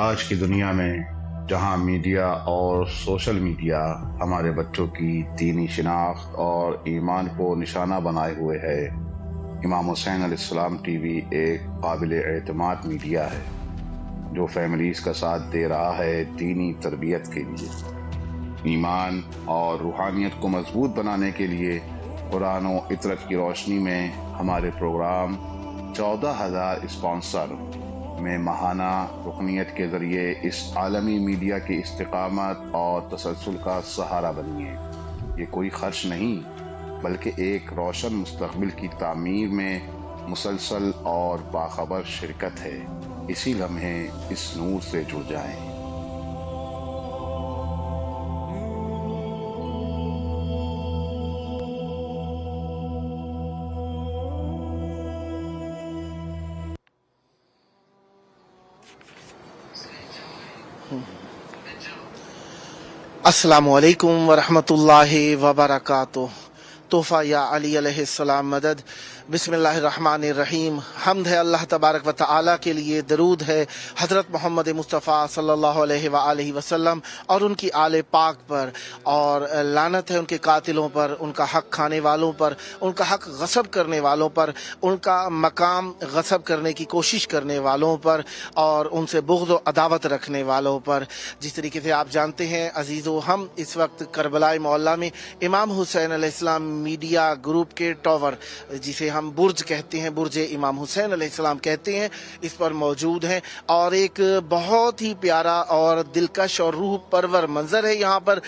آج کی دنیا میں جہاں میڈیا اور سوشل میڈیا ہمارے بچوں کی دینی شناخت اور ایمان کو نشانہ بنائے ہوئے ہے، امام حسین علیہ السلام ٹی وی ایک قابل اعتماد میڈیا ہے جو فیملیز کا ساتھ دے رہا ہے دینی تربیت کے لیے، ایمان اور روحانیت کو مضبوط بنانے کے لیے۔ قرآن و عطرت کی روشنی میں ہمارے پروگرام 14,000 اسپانسر میں ماہانہ رکنیت کے ذریعے اس عالمی میڈیا کی استقامت اور تسلسل کا سہارا بنیے۔ یہ کوئی خرچ نہیں بلکہ ایک روشن مستقبل کی تعمیر میں مسلسل اور باخبر شرکت ہے۔ اسی لمحے اس نور سے جڑ جائیں۔ السلام علیکم ورحمۃ اللہ وبرکاتہ۔ تحفہ یا علی علیہ السلام مدد۔ بسم اللہ الرحمن الرحیم۔ حمد ہے اللہ تبارک و تعالیٰ کے لیے، درود ہے حضرت محمد مصطفیٰ صلی اللہ علیہ وآلہ وسلم اور ان کی آل پاک پر، اور لعنت ہے ان کے قاتلوں پر، ان کا حق کھانے والوں پر، ان کا حق غصب کرنے والوں پر، ان کا مقام غصب کرنے کی کوشش کرنے والوں پر، اور ان سے بغض و عداوت رکھنے والوں پر۔ جس طریقے سے آپ جانتے ہیں عزیزو، ہم اس وقت کربلا معلیٰ میں امام حسین علیہ السلام میڈیا گروپ کے ٹاور، جسے ہم برج کہتے ہیں، برج امام حسین علیہ السلام کہتے ہیں، اس پر موجود ہیں، اور ایک بہت ہی پیارا اور دلکش اور روح پرور منظر ہے یہاں پر،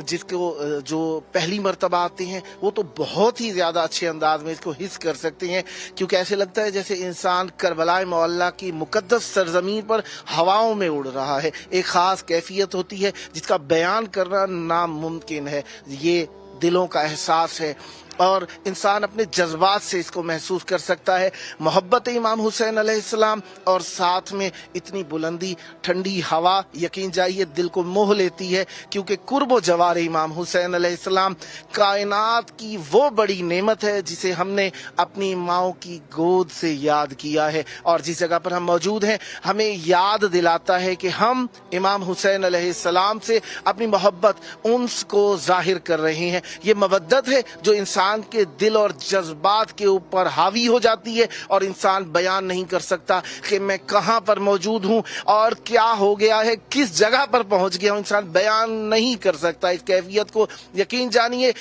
جس کو جو پہلی مرتبہ آتے ہیں وہ تو بہت ہی زیادہ اچھے انداز میں اس کو حس کر سکتے ہیں، کیونکہ ایسے لگتا ہے جیسے انسان کربلا معلیٰ کی مقدس سرزمین پر ہواؤں میں اڑ رہا ہے۔ ایک خاص کیفیت ہوتی ہے جس کا بیان کرنا ناممکن ہے۔ یہ دلوں کا احساس ہے اور انسان اپنے جذبات سے اس کو محسوس کر سکتا ہے۔ محبت امام حسین علیہ السلام اور ساتھ میں اتنی بلندی، ٹھنڈی ہوا، یقین جائیے دل کو موہ لیتی ہے، کیونکہ قرب و جوار امام حسین علیہ السلام کائنات کی وہ بڑی نعمت ہے جسے ہم نے اپنی ماؤں کی گود سے یاد کیا ہے، اور جس جگہ پر ہم موجود ہیں ہمیں یاد دلاتا ہے کہ ہم امام حسین علیہ السلام سے اپنی محبت، انس کو ظاہر کر رہے ہیں۔ یہ مودت ہے جو انسان کے دل اور جذبات کے اوپر حاوی ہو جاتی ہے، اور انسان بیان نہیں کر سکتا کہ میں کہاں پر موجود ہوں اور کیا ہو گیا ہے، کس جگہ پر پہنچ گیا ہوں، انسان بیان نہیں کر سکتا اس کیفیت کو۔ یقین جانیے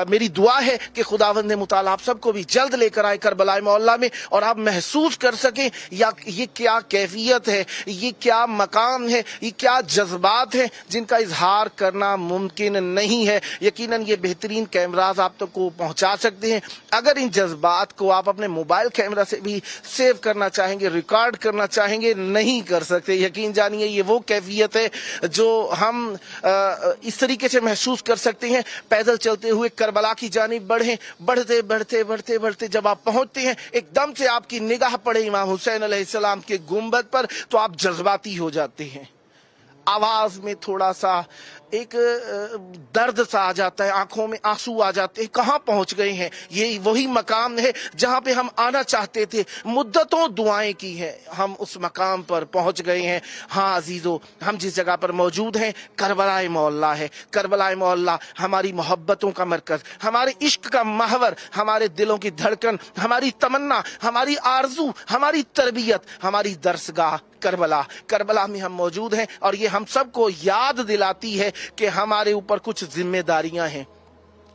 میری دعا ہے کہ خداوند متعال آپ سب کو بھی جلد لے کر آئے کربلا معلیٰ میں، اور آپ محسوس کر سکیں یہ کیا کیفیت ہے، یہ کیا مقام ہے، یہ کیا جذبات ہیں جن کا اظہار کرنا ممکن نہیں ہے۔ یقیناً یہ بہترین کیمراز آپ تک کو پہنچا سکتے ہیں۔ اگر ان جذبات کو آپ اپنے موبائل کیمرہ سے بھی سیو کرنا چاہیں گے، ریکارڈ کرنا چاہیں گے، نہیں کر سکتے۔ یقین جانیے یہ وہ کیفیت ہے جو ہم اس طریقے سے محسوس کر سکتے ہیں۔ پیدل چلتے ہوئے کربلا کی جانب بڑھیں، بڑھتے بڑھتے بڑھتے بڑھتے جب آپ پہنچتے ہیں، ایک دم سے آپ کی نگاہ پڑے امام حسین علیہ السلام کے گنبد پر، تو آپ جذباتی ہو جاتے ہیں۔ آواز میں تھوڑا سا ایک درد سا آ جاتا ہے، آنکھوں میں آنسو آ جاتے ہیں، کہاں پہنچ گئے ہیں۔ یہ وہی مقام ہے جہاں پہ ہم آنا چاہتے تھے، مدتوں دعائیں کی ہیں، ہم اس مقام پر پہنچ گئے ہیں۔ ہاں عزیزو، ہم جس جگہ پر موجود ہیں کربلا معلیٰ ہے۔ کربلا معلیٰ ہماری محبتوں کا مرکز، ہمارے عشق کا محور، ہمارے دلوں کی دھڑکن، ہماری تمنا، ہماری آرزو، ہماری تربیت، ہماری درسگاہ کربلا میں ہم موجود ہیں، اور یہ ہم سب کو یاد دلاتی ہے کہ ہمارے اوپر کچھ ذمہ داریاں ہیں۔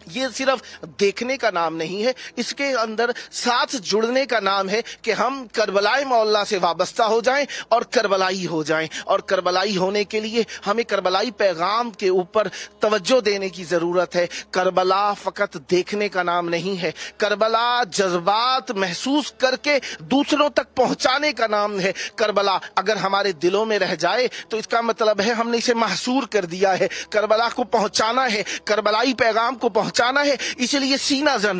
یہ صرف دیکھنے کا نام نہیں ہے، اس کے اندر ساتھ جڑنے کا نام ہے کہ ہم کربلا معلیٰ سے وابستہ ہو جائیں اور کربلائی ہو جائیں، اور کربلائی ہونے کے لیے ہمیں کربلائی پیغام کے اوپر توجہ دینے کی ضرورت ہے۔ کربلا فقط دیکھنے کا نام نہیں ہے، کربلا جذبات محسوس کر کے دوسروں تک پہنچانے کا نام ہے۔ کربلا اگر ہمارے دلوں میں رہ جائے تو اس کا مطلب ہے ہم نے اسے محصور کر دیا ہے۔ کربلا کو پہنچانا ہے، کربلائی پیغام کو پہنچانا ہے، اسی لیے سینہ زن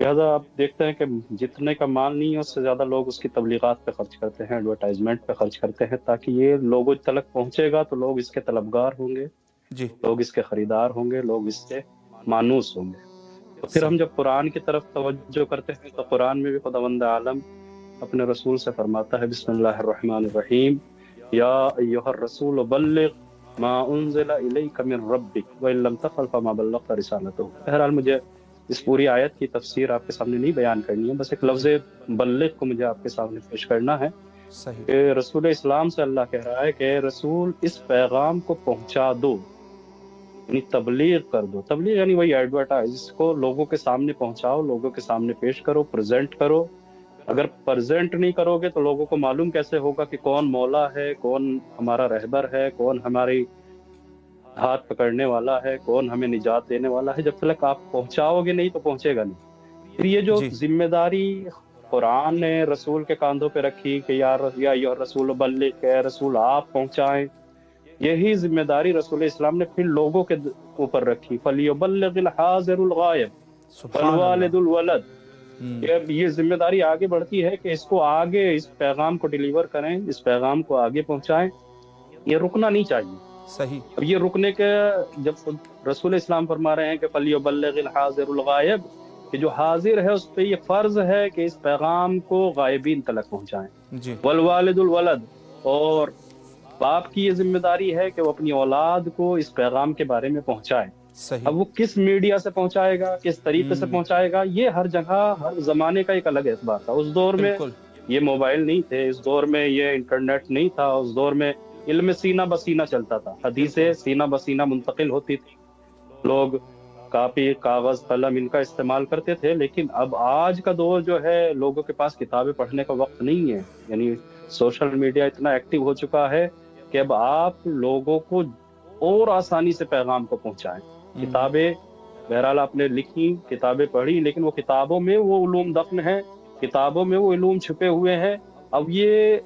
لہٰذا آپ دیکھتے ہیں کہ جتنے کا مال نہیں ہے اس سے زیادہ لوگ اس کی تبلیغات پہ خرچ کرتے ہیں، ایڈورٹائزمنٹ پہ خرچ کرتے ہیں، تاکہ یہ لوگوں تلک پہنچے گا تو لوگ اس کے طلبگار ہوں گے، جی لوگ اس کے خریدار ہوں گے، لوگ اس سے مانوس ہوں گے۔ تو پھر ہم جب قرآن کی طرف توجہ کرتے ہیں تو قرآن میں بھی خداوند عالم اپنے رسول سے فرماتا ہے، بسم اللہ الرحمن الرحیم، یا ایھا الرسول بلغ ما انزل الیک من ربک وان لم تفعل فما بلغت رسالتہ۔ بہرحال مجھے اس پوری آیت کی تفسیر آپ کے سامنے نہیں بیان کرنی ہے، بس ایک لفظ بلغ کو مجھے آپ کے سامنے پیش کرنا ہے صحیح کہ رسول اسلام سے اللہ کہہ رہا ہے کہ اے رسول اس پیغام کو پہنچا دو، یعنی تبلیغ کر دو۔ تبلیغ یعنی وہی ایڈورٹائز، اس کو لوگوں کے سامنے پہنچاؤ، لوگوں کے سامنے پیش کرو، پریزنٹ کرو۔ اگر پریزنٹ نہیں کرو گے تو لوگوں کو معلوم کیسے ہوگا کہ کون مولا ہے، کون ہمارا رہبر ہے، کون ہماری ہاتھ پکڑنے والا ہے، کون ہمیں نجات دینے والا ہے؟ جب تک آپ پہنچاؤ گے نہیں تو پہنچے گا نہیں۔ پھر یہ جو جی ذمہ داری قرآن نے رسول کے کاندھوں پہ رکھی کہ یا ایھا الرسول بلغ، کہ اے رسول آپ پہنچائیں، یہی ذمہ داری رسول اسلام نے پھر لوگوں کے اوپر رکھی، فَلْيُبَلِّغِ الْحَاضِرُ الْغَائِبَ سبحان وَالْوَالِدُ اللہ الْوَلَدَ۔ یہ ذمہ داری آگے بڑھتی ہے کہ اس کو آگے، اس پیغام کو ڈیلیور کریں، اس پیغام کو آگے پہنچائیں، یہ رکنا نہیں چاہیے۔ صحیح اب یہ رکنے کے جب رسول اسلام فرما رہے ہیں کہ فَلْيُبَلِّغِ الْحَاضِرُ الْغَائِبَ، کہ جو حاضر ہے اس پہ یہ فرض ہے کہ اس پیغام کو غائبین تلک پہنچائیں۔ جی والوالد الولد، اور باپ کی یہ ذمہ داری ہے کہ وہ اپنی اولاد کو اس پیغام کے بارے میں پہنچائے۔ صحیح اب وہ کس میڈیا سے پہنچائے گا، کس طریقے سے پہنچائے گا، یہ ہر جگہ ہر زمانے کا ایک الگ اعتبار تھا۔ اس دور میں بالکل یہ موبائل نہیں تھے، اس دور میں یہ انٹرنیٹ نہیں تھا، اس دور میں علم سینہ بسینہ چلتا تھا، حدیثیں سینہ بسینہ منتقل ہوتی تھی، لوگ کاپی کاغذ قلم ان کا استعمال کرتے تھے۔ لیکن اب آج کا دور جو ہے لوگوں کے پاس کتابیں پڑھنے کا وقت نہیں ہے، یعنی سوشل میڈیا اتنا ایکٹیو ہو چکا ہے کہ اب آپ لوگوں کو اور آسانی سے پیغام کو پہنچائیں۔ کتابیں بہرحال آپ نے لکھی، کتابیں پڑھی، لیکن وہ کتابوں میں وہ علوم دفن ہیں، کتابوں میں وہ علوم چھپے ہوئے ہیں۔ اب یہ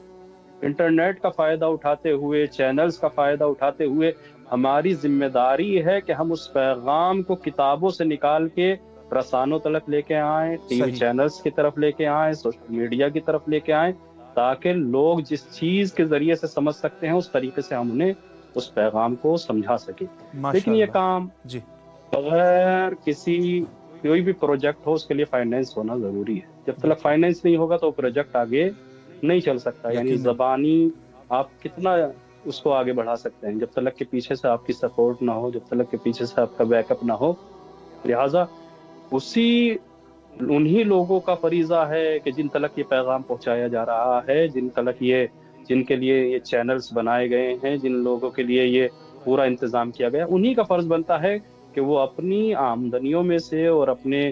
انٹرنیٹ کا فائدہ اٹھاتے ہوئے، چینلز کا فائدہ اٹھاتے ہوئے ہماری ذمہ داری ہے کہ ہم اس پیغام کو کتابوں سے نکال کے رسانوں تلک لے کے آئیں، ٹی وی صحیح چینلز کی طرف لے کے آئیں، سوشل میڈیا کی طرف لے کے آئیں، تاکہ لوگ جس چیز کے ذریعے سے سمجھ سکتے ہیں اس طریقے سے ہم انہیں اس پیغام کو سمجھا سکیں۔ ماشاء لیکن یہ اللہ کام جی بغیر کوئی بھی پروجیکٹ ہو اس کے لیے فائنینس ہونا ضروری ہے۔ جب تک فائنینس نہیں ہوگا تو پروجیکٹ آگے نہیں چل سکتا۔ یعنی یقیناً زبانی آپ کتنا اس کو آگے بڑھا سکتے ہیں جب تک کہ پیچھے سے آپ کی سپورٹ نہ ہو، جب تک کہ پیچھے سے آپ کا بیک اپ نہ ہو۔ لہٰذا انہی لوگوں کا فریضہ ہے کہ جن تلک یہ پیغام پہنچایا جا رہا ہے، جن کے لیے یہ چینلز بنائے گئے ہیں، جن لوگوں کے لیے یہ پورا انتظام کیا گیا، انہی کا فرض بنتا ہے کہ وہ اپنی آمدنیوں میں سے اور اپنے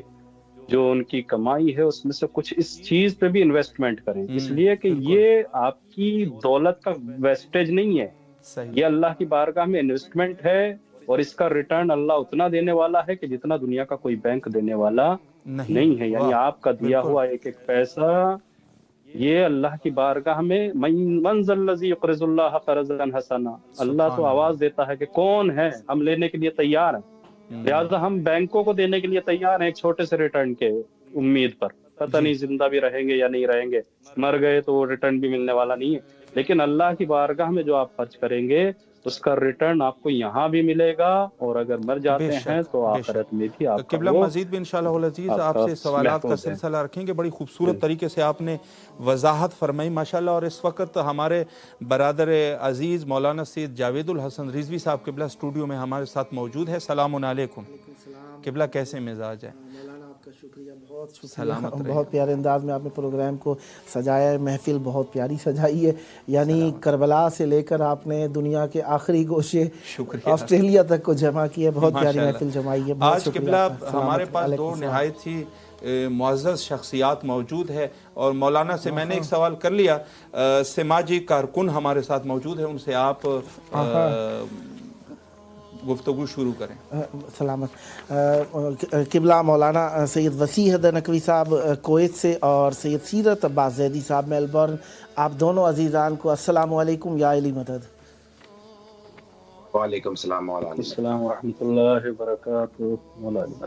جو ان کی کمائی ہے اس میں سے کچھ اس چیز پہ بھی انویسٹمنٹ کریں، اس لیے کہ یہ آپ کی دولت کا ویسٹیج نہیں ہے، صحیح یہ اللہ کی بارگاہ میں انویسٹمنٹ ہے، اور اس کا ریٹرن اللہ اتنا دینے والا ہے کہ جتنا دنیا کا کوئی بینک دینے والا نہیں ہے۔ یعنی آپ کا دیا ہوا ایک ایک پیسہ یہ اللہ کی بارگاہ میں من ذا الذی یقرض اللہ قرضا حسنا، اللہ تو آواز دیتا ہے کہ کون ہے، ہم لینے کے لیے تیار ہیں۔ لہٰذا ہم بینکوں کو دینے کے لیے تیار ہیں ایک چھوٹے سے ریٹرن کے امید پر، پتہ نہیں زندہ بھی رہیں گے یا نہیں رہیں گے، مر گئے تو وہ ریٹرن بھی ملنے والا نہیں ہے۔ لیکن اللہ کی بارگاہ میں جو آپ خرچ کریں گے اس کا ریٹرن آپ کو یہاں بھی ملے گا، اور اگر مر بے جاتے ہیں شک تو بے آخرت شک میں بھی آپ کا قبلہ وہ مزید بھی انشاءاللہ العزیز آپ آپ کا سے سوالات کا محفوظ ہے۔ سلسلہ رکھیں گے۔ بڑی خوبصورت طریقے سے آپ نے وضاحت فرمائی ماشاءاللہ، اور اس وقت ہمارے برادر عزیز مولانا سید جاوید الحسن رضوی صاحب قبلہ اسٹوڈیو میں ہمارے ساتھ موجود ہے۔ سلام علیکم قبلہ، کیسے مزاج ہے؟ مولانا آپ کا شکریہ، بہت شکریہ، سلامت رہے۔ بہت پیارے انداز میں آپ نے پروگرام کو سجایا ہے، محفل بہت پیاری سجائی ہے، یعنی کربلا سے لے کر آپ نے دنیا کے آخری گوشے شکریہ آسٹریلیا تک کو جمع کیا، بہت پیاری ماشاءاللہ۔ محفل جمائی ہے، بہت آج شکریہ قبلہ آپ کا۔ ہمارے سلامت، پاس علیکم دو السلام۔ نہایت ہی معزز شخصیات موجود ہے، اور مولانا سے میں نے ایک سوال کر لیا، سماجی کارکن ہمارے ساتھ موجود ہیں، ان سے آپ گفتگو شروع کریں۔ سلامت۔ قبلہ مولانا سید وسیع حیدر نقوی صاحب کویت سے، اور سید سیرت عباس زیدی صاحب میلبورن، آپ دونوں عزیزان کو السلام علیکم یا علی مدد۔ وعلیکم السلام مولانا۔ السلام ورحمۃ اللہ وبرکاتہ۔ مولانا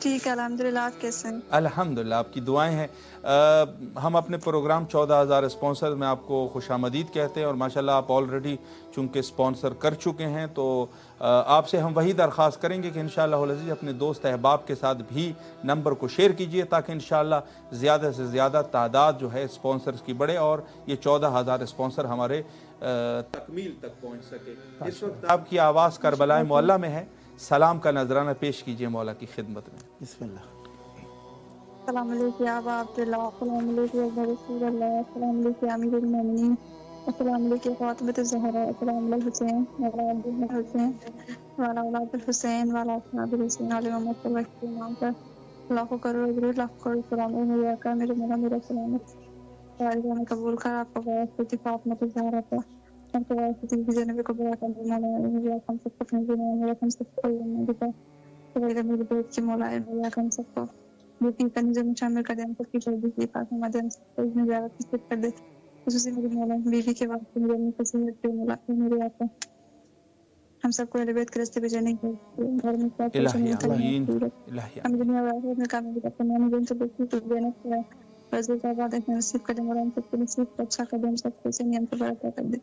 ٹھیک ہے الحمدللہ، آپ کیسے ہیں؟ الحمدللہ آپ کی دعائیں ہیں۔ ہم اپنے پروگرام 14,000 اسپانسر میں آپ کو خوش آمدید کہتے ہیں، اور ماشاءاللہ آپ آلریڈی چونکہ اسپانسر کر چکے ہیں، تو آپ سے ہم وہی درخواست کریں گے کہ انشاءاللہ العزیز اپنے دوست احباب کے ساتھ بھی نمبر کو شیئر کیجئے، تاکہ انشاءاللہ زیادہ سے زیادہ تعداد جو ہے اسپانسرز کی بڑھے اور یہ 14,000 اسپانسر ہمارے تکمیل تک پہنچ سکے۔ اس وقت آپ کی آواز کربلا معلیٰ میں ہے، سلام کا نذرانہ پیش کیجئے مولا کی خدمت میں۔ بسم اللہ۔ السلام علیکم یا ابا عبداللہ، السلام علیکم یا رسول اللہ، السلام علیکم امیر المومنین، السلام علیکم فاطمہ الزہرا، السلام علیکم حسین وعلی عبد الحسین وعلی اولاد الحسین وعلی اصحاب الحسین علیہ محمد صلی اللہ علیہ وسلم پر لاکھوں کروڑ درود، لاکھوں کروڑ سلام۔ اے میرے آقا، میرے مولا، میرا سلامت فارغ میں قبول کر، آپ کو بہت فاطمہ الزہرا پر ہم کو بہت جنبی کو بڑا کر مولا، اے میرے آقا ہم سب کو اپنے زندگی میں رقم سب کو دکھا میرے بیٹ کی مولا، اے میرے آقا ہم سب کو لیکن کنیزوں میں شامل کر دے، ہم سب کی شہدی کی پاک ہمارے ہم سب کو اس میں زیادہ تصدیق کر دے، خصوصی میری مولا بیوی کے واسطے میرے اپنی فصیحت پہ مولا، میرے آقا ہم سب کو اہل بیت کے راستے پہ جانے کے گھر میں کیا کچھ الہی نہیں آمین، کرنا، الہی ہم آمین۔ دنیا و آخرت میں کامیابی کا تمام دن سے بچی کو دینے کا فضل کا بعد ایک نصیب کر دے مولا، ہم سب کو نصیب کو اچھا کر دے، ہم سب کو اسے نعمت سے برکت کر دے،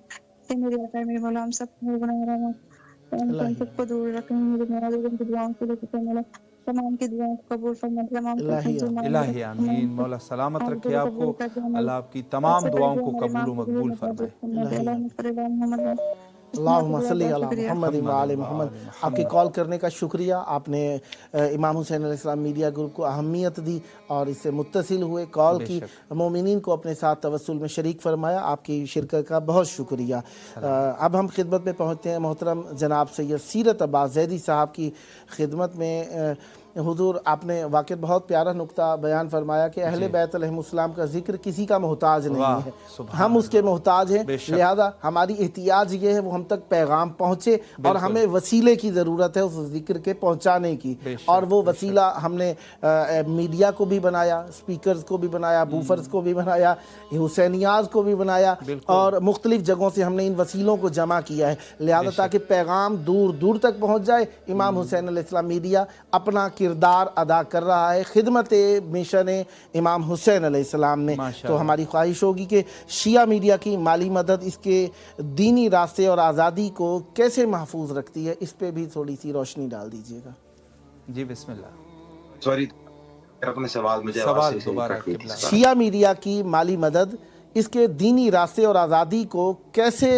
اے میرے آقا میرے مولا ہم سب کو گناہگاروں ہم سب کو دور رکھیں، میرے مولا ان کی دعاؤں کے لیے مولا تمام کی دعاؤں کو قبول فرما، تمام کو الہی جو آمین۔ مانگ الہی آمین۔ مولا سلامت رکھے آپ قبول کو، کر دے ہمارے اللہ آپ کی سب تمام سے بڑی دعاؤں جو کو ہمارے قبول ماں و کی روح مقبول میں فرمائے۔ موجود فرما دے، الہی اللہم صلی علی محمد اللہم صلی علی محمد وعلی محمد۔ آپ کی کال کرنے کا شکریہ، آپ نے امام حسین علیہ السلام میڈیا گروپ کو اہمیت دی اور اس سے متصل ہوئے، کال بے کی، شک۔ مومنین کو اپنے ساتھ توسل میں شریک فرمایا، آپ کی شرکت کا بہت شکریہ۔ اب ہم خدمت میں پہنچتے ہیں محترم جناب سید سیرت عباس زیدی صاحب کی خدمت میں۔ حضور آپ نے واقعی بہت پیارا نقطہ بیان فرمایا کہ اہل بیت علیہ السلام کا ذکر کسی کا محتاج نہیں ہے، ہم اس کے محتاج ہیں، لہذا ہماری احتیاج یہ ہے وہ ہم تک پیغام پہنچے، اور ہمیں وسیلے کی ضرورت ہے اس ذکر کے پہنچانے کی، اور وہ وسیلہ ہم نے میڈیا کو بھی بنایا، سپیکرز کو بھی بنایا، بوفرز کو بھی بنایا، حسینیاز کو بھی بنایا، اور مختلف جگہوں سے ہم نے ان وسیلوں کو جمع کیا ہے، لہذا تاکہ پیغام دور دور تک پہنچ جائے، امام حسین علیہ السلام میڈیا اپنا کردار ادا کر رہا ہے خدمت مشن امام حسین علیہ السلام میں۔ تو ہماری خواہش ہوگی کہ شیعہ میڈیا کی مالی مدد اس کے دینی راستے اور آزادی کو کیسے محفوظ رکھتی ہے، اس پہ بھی تھوڑی سی روشنی ڈال دیجیے گا۔ جی بسم اللہ۔ سوری اپنے سوال مجھے سوال دوبارہ قبلہ۔ شیعہ میڈیا کی مالی مدد اس کے دینی راستے اور آزادی کو کیسے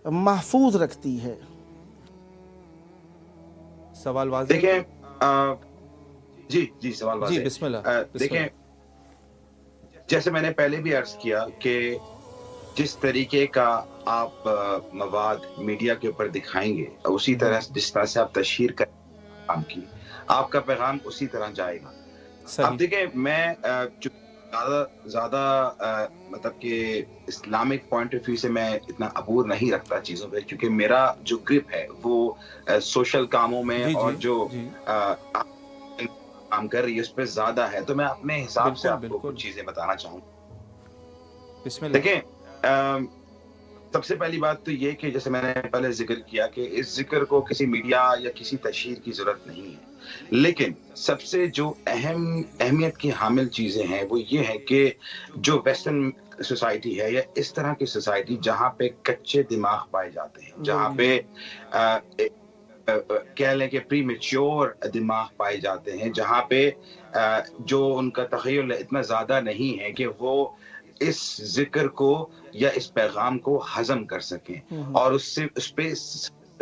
محفوظ رکھتی ہے؟ سوال واضح؟ دیکھیں جی سوال واضح۔ جی بسم اللہ۔ دیکھیں جیسے میں نے پہلے بھی عرض کیا کہ جس طریقے کا آپ مواد میڈیا کے اوپر دکھائیں گے، اسی طرح جس طرح سے آپ تشہیر کریں کام کی، آپ کا پیغام اسی طرح جائے گا۔ اب دیکھیں میں زیادہ مطلب کہ اسلامک پوائنٹ آف ویو سے میں اتنا عبور نہیں رکھتا چیزوں پہ، کیونکہ میرا جو گرپ ہے وہ سوشل کاموں میں اور جو کام کر رہی ہے اس پہ زیادہ ہے، تو میں اپنے حساب سے آپ کو کچھ چیزیں بتانا چاہوں۔ دیکھیں سب سے پہلی بات تو یہ کہ جیسے میں نے پہلے ذکر کیا کہ اس ذکر کو کسی میڈیا یا کسی تشہیر کی ضرورت نہیں ہے، لیکن سب سے جو اہمیت کی حامل چیزیں ہیں وہ یہ ہے کہ جو ویسٹرن سوسائٹی ہے یا اس طرح کی سوسائٹی جہاں پہ کچے دماغ پائے جاتے ہیں، جہاں پہ کہہ لیں کہ پری میچور دماغ پائے جاتے ہیں، جہاں پہ جو ان کا تخیل اتنا زیادہ نہیں ہے کہ وہ اس ذکر کو یا اس پیغام کو ہضم کر سکیں، اور اس پہ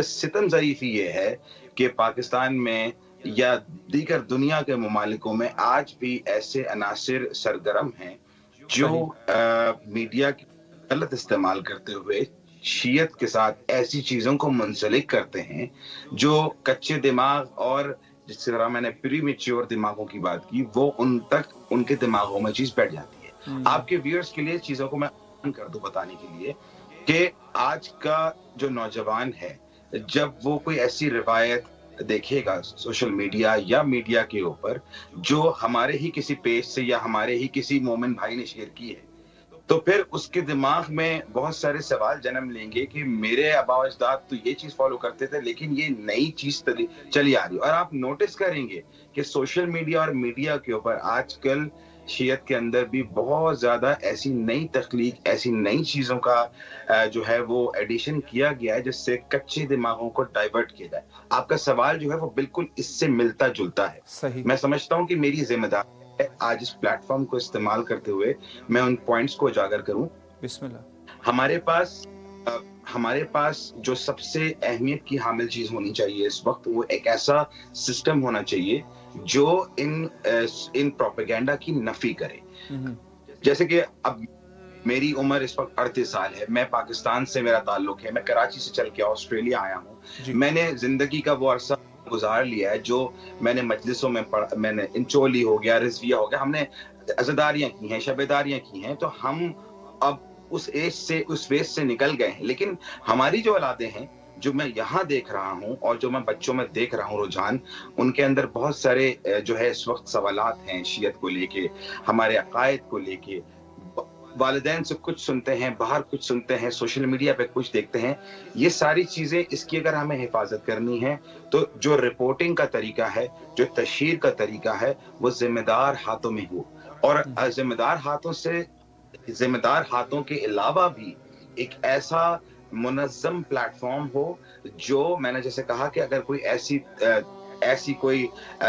ستم ظریفی یہ ہے کہ پاکستان میں یا دیگر دنیا کے ممالکوں میں آج بھی ایسے عناصر سرگرم ہیں جو میڈیا کی غلط استعمال کرتے ہوئے شیعت کے ساتھ ایسی چیزوں کو منسلک کرتے ہیں جو کچے دماغ اور جس طرح میں نے پری میچور دماغوں کی بات کی، وہ ان کے دماغوں میں چیز بیٹھ جاتی ہے۔ آپ کے ویورز کے لیے چیزوں کو میں کر دوں بتانے کے لیے کہ آج کا جو نوجوان ہے جب وہ کوئی ایسی روایت دیکھے گا سوشل میڈیا یا میڈیا کے اوپر جو ہمارے ہی کسی پیج سے یا ہمارے ہی کسی مومن بھائی نے شیئر کی ہے، تو پھر اس کے دماغ میں بہت سارے سوال جنم لیں گے کہ میرے آباء و اجداد تو یہ چیز فالو کرتے تھے لیکن یہ نئی چیز چلی آ رہی. اور آپ نوٹس کریں گے کہ سوشل میڈیا اور میڈیا کے اوپر آج کل شیعت کے اندر بھی بہت زیادہ ایسی نئی تخلیق, ایسی نئی چیزوں کا جو ہے وہ ایڈیشن کیا گیا ہے جس سے کچے دماغوں کو ڈائیورٹ کیا جائے. آپ کا سوال جو ہے وہ بالکل اس سے ملتا جلتا ہے. صحیح. میں سمجھتا ہوں کہ میری ذمہ داری ہے آج اس پلیٹ فارم کو استعمال کرتے ہوئے میں ان پوائنٹس کو اجاگر کروں. بسم اللہ. ہمارے پاس جو سب سے اہمیت کی حامل چیز ہونی چاہیے اس وقت, وہ ایک ایسا سسٹم ہونا چاہیے جو ان پروپیگنڈا کی نفی کرے. جیسے کہ اب میری عمر اس وقت 38 سال ہے, میں پاکستان سے میرا تعلق ہے, میں کراچی سے چل کے آسٹریلیا آیا ہوں. میں نے زندگی کا وہ عرصہ گزار لیا ہے جو میں نے مجلسوں میں میں نے انچولی ہو گیا, رضویہ ہو گیا, ہم نے عزاداریاں کی ہیں, شبیداریاں کی ہیں, تو ہم اب اس ایج سے, اس ویج سے نکل گئے ہیں. لیکن ہماری جو اولادیں ہیں, جو میں یہاں دیکھ رہا ہوں اور جو میں بچوں میں دیکھ رہا ہوں رجحان, ان کے اندر بہت سارے جو ہے اس وقت سوالات ہیں شیعت کو لے کے, ہمارے عقائد کو لے کے. والدین سے کچھ سنتے ہیں, باہر کچھ سنتے ہیں, سوشل میڈیا پہ کچھ دیکھتے ہیں. یہ ساری چیزیں, اس کی اگر ہمیں حفاظت کرنی ہے تو جو رپورٹنگ کا طریقہ ہے, جو تشہیر کا طریقہ ہے, وہ ذمہ دار ہاتھوں میں ہو. اور ذمہ دار ہاتھوں کے علاوہ بھی ایک ایسا منظم پلیٹ فارم ہو جو, میں نے جیسے کہا کہ اگر کوئی ایسی کوئی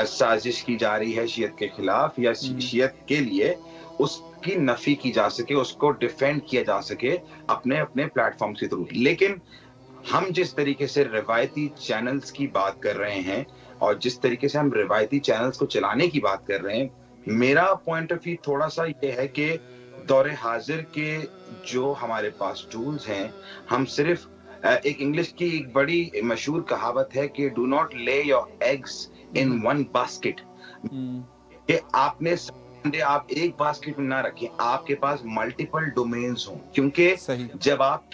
سازش کی جا رہی ہے شیعت کے خلاف یا شیعت کے لیے, اس کی نفی کی جا سکے, اس کو ڈیفینڈ کیا جا سکے اپنے پلیٹ فارم کے تھرو. لیکن ہم جس طریقے سے روایتی چینلز کی بات کر رہے ہیں اور جس طریقے سے ہم روایتی چینلز کو چلانے کی بات کر رہے ہیں, میرا پوائنٹ آف ویو تھوڑا سا یہ ہے کہ دور حاضر کے جو ہمارے پاس ٹولز ہیں, ہم صرف ایک انگلش کی ایک بڑی مشہور کہاوت ہے کہ do not lay your eggs in one basket, کہ آپ ایک باسکٹ میں نہ رکھیں, آپ کے پاس ملٹیپل ڈومینز ہوں. کیونکہ جب آپ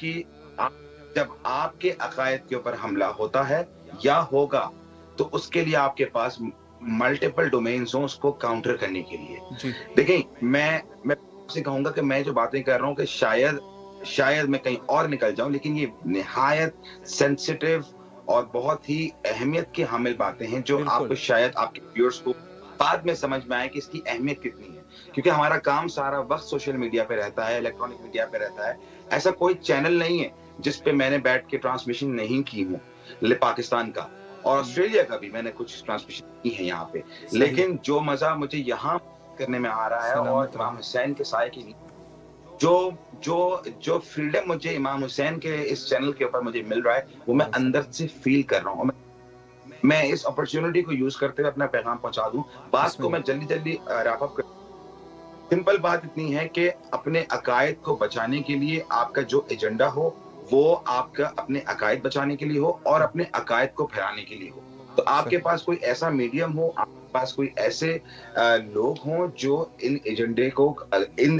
کے عقائد کے اوپر حملہ ہوتا ہے یا ہوگا تو اس کے لیے آپ کے پاس ملٹیپل ڈومینز ہوں اس کو کاؤنٹر کرنے کے لیے. دیکھیں, میں سے کہوں گا کہ میں جو باتیں کر رہا ہوں کہ شاید میں کہیں اور نکل جاؤں, لیکن یہ نہایت سینسیٹیو اور بہت ہی اہمیت کی حامل باتیں ہیں جو آپ کو شاید آپ کے ویورز کو بعد میں سمجھ میں آئے کہ اس کی اہمیت کتنی ہے. کیونکہ ہمارا کام سارا وقت سوشل میڈیا پہ رہتا ہے, الیکٹرانک میڈیا پہ رہتا ہے. ایسا کوئی چینل نہیں ہے جس پہ میں نے بیٹھ کے ٹرانسمیشن نہیں کی ہوں. پاکستان کا اور آسٹریلیا کا بھی میں نے کچھ ٹرانسمیشن کی ہے یہاں پہ. لیکن جو مزہ مجھے یہاں کرنے میں آ رہا ہے اور امام حسین کے سائے کی جو فریڈم مجھے امام حسین کے اس چینل کے اوپر مجھے مل رہا ہے, وہ میں اندر سے فیل کر رہا ہوں. میں اس اپرچونٹی کو یوز کرتے ہوئے اپنا پیغام پہنچا دوں. بات کو میں جلدی ریپ اپ کروں. سمپل بات اتنی ہے کہ اپنے عقائد کو بچانے کے لیے آپ کا جو ایجنڈا ہو وہ آپ کا اپنے عقائد بچانے کے لیے ہو اور اپنے عقائد کو پھیلانے کے لیے ہو. تو آپ کے پاس کوئی ایسا میڈیم ہو, آپ کے پاس کوئی ایسے لوگ ہوں جو ان ایجنڈے کو, ان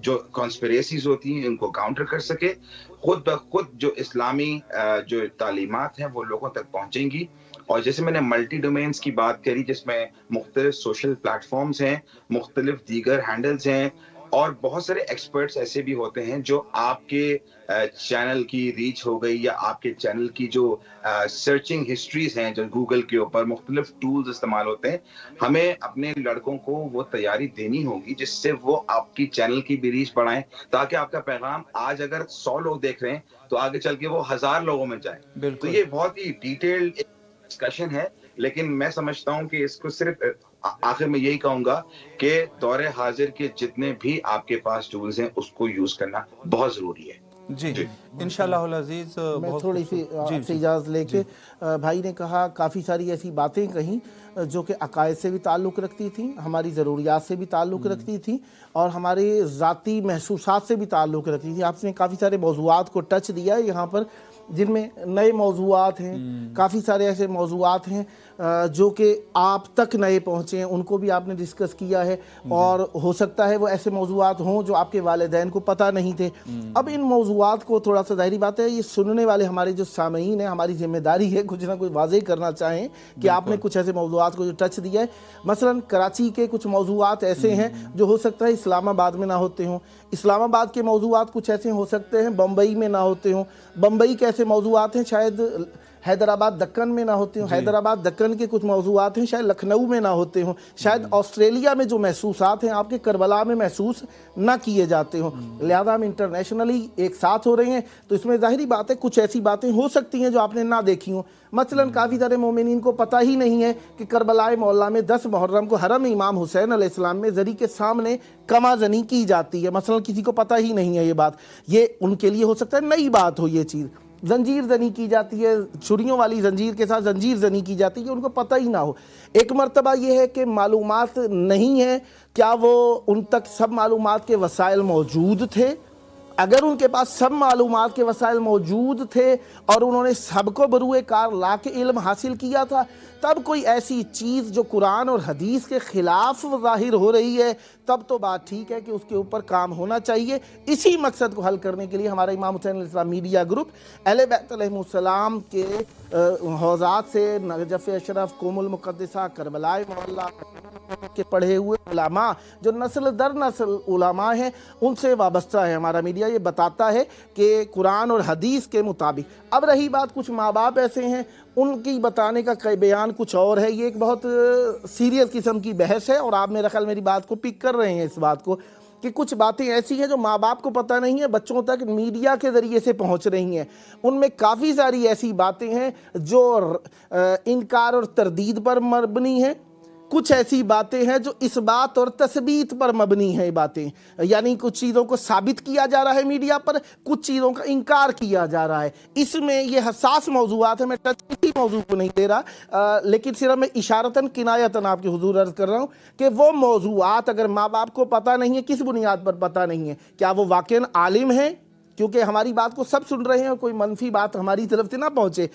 جو کانسپریسیز ہوتی ہیں ان کو کاؤنٹر کر سکے. خود بخود جو اسلامی جو تعلیمات ہیں وہ لوگوں تک پہنچیں گی. اور جیسے میں نے ملٹی ڈومینز کی بات کری جس میں مختلف سوشل پلیٹ فارمز ہیں, مختلف دیگر ہینڈلز ہیں, اور بہت سارے ایکسپرٹس ایسے بھی ہوتے ہیں جو آپ کے چینل کی ریچ ہو گئی یا آپ کے چینل کی جو سرچنگ ہسٹریز ہیں جو گوگل کے اوپر مختلف ٹولز استعمال ہوتے ہیں, ہمیں اپنے لڑکوں کو وہ تیاری دینی ہوگی جس سے وہ آپ کی چینل کی بھی ریچ بڑھائیں تاکہ آپ کا پیغام آج اگر 100 لوگ دیکھ رہے ہیں تو آگے چل کے وہ 1000 لوگوں میں جائے. تو یہ بہت ہی ڈیٹیلڈ ڈسکشن ہے, لیکن میں سمجھتا ہوں کہ اس کو صرف آخر میں یہی کہوں گا کہ دور حاضر کے جتنے بھی آپ کے پاس ٹولز ہیں اس کو یوز کرنا بہت ضروری ہے. جی انشاءاللہ العزیز. میں تھوڑی سی آپ سے اجازت لے کے, بھائی نے کہا کافی ساری ایسی باتیں کہیں جو کہ عقائد سے بھی تعلق رکھتی تھیں, ہماری ضروریات سے بھی تعلق رکھتی تھیں اور ہمارے ذاتی محسوسات سے بھی تعلق رکھتی تھیں. آپ نے کافی سارے موضوعات کو ٹچ دیا یہاں پر. جن میں نئے موضوعات ہیں، کافی سارے ایسے موضوعات ہیں جو کہ آپ تک نئے پہنچے ہیں، ان کو بھی آپ نے ڈسکس کیا ہے، اور ہو سکتا ہے وہ ایسے موضوعات ہوں جو آپ کے والدین کو پتہ نہیں تھے۔ اب ان موضوعات کو تھوڑا سا ظاہری بات ہے، یہ سننے والے ہمارے جو سامعین ہیں، ہماری ذمہ داری ہے کچھ نہ کچھ واضح کرنا چاہیں کہ آپ نے کچھ ایسے موضوعات کو جو ٹچ دیا ہے۔ مثلا کراچی کے کچھ موضوعات ایسے ہیں جو ہو سکتا ہے اسلام آباد میں نہ ہوتے ہوں، اسلام آباد کے موضوعات کچھ ایسے ہو سکتے ہیں بمبئی میں نہ ہوتے ہوں، بمبئی کے ایسے موضوعات ہیں شاید حیدرآباد دکن میں نہ ہوتے ہوں، حیدرآباد دکن کے کچھ موضوعات ہیں شاید لکھنؤ میں نہ ہوتے ہوں، شاید آسٹریلیا میں جو محسوسات ہیں آپ کے کربلا میں محسوس نہ کیے جاتے ہوں، لہذا ہم انٹرنیشنلی ایک ساتھ ہو رہے ہیں تو اس میں ظاہری بات ہے کچھ ایسی باتیں ہو سکتی ہیں جو آپ نے نہ دیکھی ہوں۔ مثلا کافی سارے مومنین کو پتہ ہی نہیں ہے کہ کربلا معلیٰ میں 10 محرم کو حرم امام حسین علیہ السلام میں زری کے سامنے کما زنی کی جاتی ہے، مثلا کسی کو پتہ ہی نہیں ہے یہ بات، یہ ان کے لیے ہو سکتا ہے نئی بات ہو، یہ چیز زنجیر زنی کی جاتی ہے، چھریوں والی زنجیر کے ساتھ زنجیر زنی کی جاتی ہے، ان کو پتہ ہی نہ ہو۔ ایک مرتبہ یہ ہے کہ معلومات نہیں ہے، کیا وہ ان تک سب معلومات کے وسائل موجود تھے؟ اگر ان کے پاس سب معلومات کے وسائل موجود تھے اور انہوں نے سب کو بروئے کار لا کے علم حاصل کیا تھا، تب کوئی ایسی چیز جو قرآن اور حدیث کے خلاف ظاہر ہو رہی ہے تب تو بات ٹھیک ہے کہ اس کے اوپر کام ہونا چاہیے۔ اسی مقصد کو حل کرنے کے لیے ہمارا امام حسین علیہ السلام میڈیا گروپ اہل بیت علیہ السلام کے حوزات سے نجف اشرف، قوم المقدسہ، کربلا معلیٰ کے پڑھے ہوئے علماء جو نسل در نسل علماء ہیں ان سے وابستہ ہے ہمارا میڈیا، یہ بتاتا ہے کہ قرآن اور حدیث کے مطابق۔ اب رہی بات کچھ ماں باپ ایسے ہیں ان کی بتانے کا بیان کچھ اور ہے، یہ ایک بہت سیریس قسم کی بحث ہے اور آپ میرا خیال میری بات کو پک کر رہے ہیں اس بات کو کہ کچھ باتیں ایسی ہیں جو ماں باپ کو پتہ نہیں ہے، بچوں تک میڈیا کے ذریعے سے پہنچ رہی ہیں۔ ان میں کافی ساری ایسی باتیں ہیں جو انکار اور تردید پر مبنی ہیں، کچھ ایسی باتیں ہیں جو اس بات اور تثبیت پر مبنی ہیں باتیں، یعنی کچھ چیزوں کو ثابت کیا جا رہا ہے میڈیا پر، کچھ چیزوں کا انکار کیا جا رہا ہے۔ اس میں یہ حساس موضوعات ہیں، میں ٹچ کسی موضوع کو نہیں دے رہا، لیکن صرف میں اشارتاً کنایتاً آپ کے حضور عرض کر رہا ہوں کہ وہ موضوعات اگر ماں باپ کو پتہ نہیں ہے، کس بنیاد پر پتہ نہیں ہے؟ کیا وہ واقعاً عالم ہیں؟ کیونکہ ہماری بات کو سب سن رہے ہیں اور کوئی منفی بات ہماری طرف سے نہ پہنچے،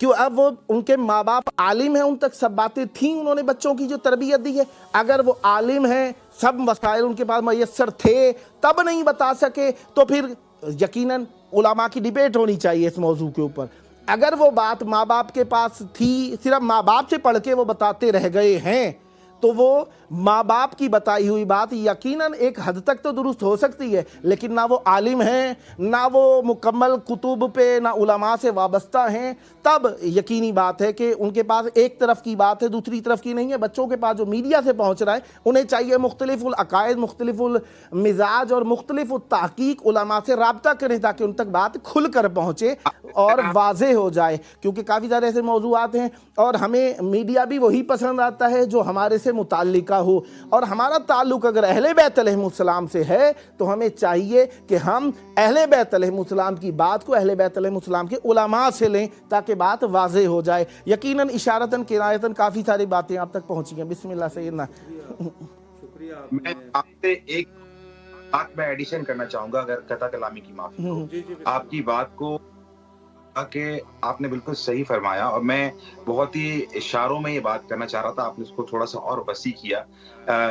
کیوں اب وہ ان کے ماں باپ عالم ہیں، ان تک سب باتیں تھیں، انہوں نے بچوں کی جو تربیت دی ہے، اگر وہ عالم ہیں، سب مسائل ان کے پاس میسر تھے تب نہیں بتا سکے تو پھر یقیناً علماء کی ڈیبیٹ ہونی چاہیے اس موضوع کے اوپر۔ اگر وہ بات ماں باپ کے پاس تھی، صرف ماں باپ سے پڑھ کے وہ بتاتے رہ گئے ہیں، تو وہ ماں باپ کی بتائی ہوئی بات یقیناً ایک حد تک تو درست ہو سکتی ہے، لیکن نہ وہ عالم ہیں، نہ وہ مکمل کتب پہ، نہ علماء سے وابستہ ہیں، تب یقینی بات ہے کہ ان کے پاس ایک طرف کی بات ہے، دوسری طرف کی نہیں ہے۔ بچوں کے پاس جو میڈیا سے پہنچ رہا ہے انہیں چاہیے مختلف العقائد، مختلف المزاج اور مختلف التحقیق علماء سے رابطہ کریں تاکہ ان تک بات کھل کر پہنچے اور واضح ہو جائے، کیونکہ کافی سارے ایسے موضوعات ہیں اور ہمیں میڈیا بھی وہی پسند آتا ہے جو ہمارے سے متعلقہ ہو، اور ہمارا تعلق اگر اہل بیت علیہ السلام سے ہے تو ہمیں چاہیے کہ ہم اہل بیت علیہ السلام کی بات کو اہل بیت علیہ السلام کے علماء سے لیں تاکہ بات واضح ہو جائے۔ یقیناً اشارتاً کنایتاً کافی ساری باتیں آپ تک پہنچی ہیں۔ بسم اللہ سیدنا۔ میں آپ سے ایک بات میں ایڈیشن کرنا چاہوں گا، اگر قطع کلامی کی معافی ہو۔ آپ کی بات کو کہ آپ نے بالکل صحیح فرمایا، اور میں بہت ہی اشاروں میں یہ بات کرنا چاہ رہا تھا، آپ نے اس کو تھوڑا سا اور وسیع کیا،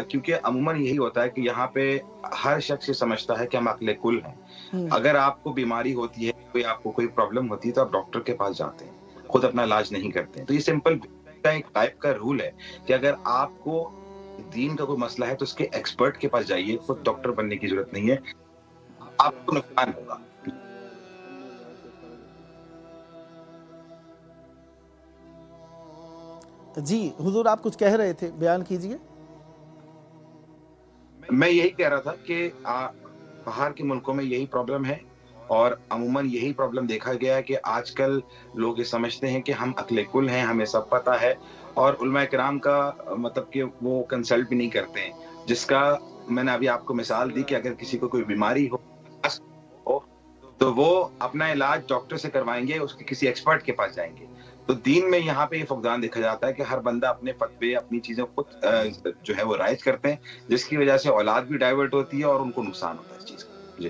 کیونکہ عموماً یہی ہوتا ہے کہ یہاں پہ ہر شخص یہ سمجھتا ہے کہ ہم عقل کل ہیں۔ اگر آپ کو بیماری ہوتی ہے، کوئی آپ کو کوئی پرابلم ہوتی ہے تو آپ ڈاکٹر کے پاس جاتے ہیں، خود اپنا علاج نہیں کرتے ہیں۔ تو یہ سمپل ایک ٹائپ کا رول ہے کہ اگر آپ کو دین کا کوئی مسئلہ ہے تو اس کے ایکسپرٹ کے پاس جائیے، خود ڈاکٹر بننے کی ضرورت نہیں ہے، آپ کو نقصان ہوگا۔ جی حضور آپ کچھ کہہ رہے تھے، بیان کیجئے۔ میں یہی کہہ رہا تھا کہ باہر کے ملکوں میں یہی پرابلم ہے، اور عموماً یہی پرابلم دیکھا گیا ہے کہ آج کل لوگ یہ سمجھتے ہیں کہ ہم عقل کل ہیں، ہمیں سب پتہ ہے، اور علماء کرام کا مطلب کہ وہ کنسلٹ بھی نہیں کرتے ہیں، جس کا میں نے ابھی آپ کو مثال دی کہ اگر کسی کو کوئی بیماری ہو تو وہ اپنا علاج ڈاکٹر سے کروائیں گے، اس کے کسی ایکسپرٹ کے پاس جائیں گے۔ تو دین میں یہاں پہ یہ فقدان دیکھا جاتا ہے کہ ہر بندہ اپنے فتوے، اپنی چیزیں خود جو ہے وہ رائج کرتے ہیں، جس کی وجہ سے اولاد بھی ڈائیورٹ ہوتی ہے اور ان کو نقصان ہوتا ہے اس چیز کا۔ جی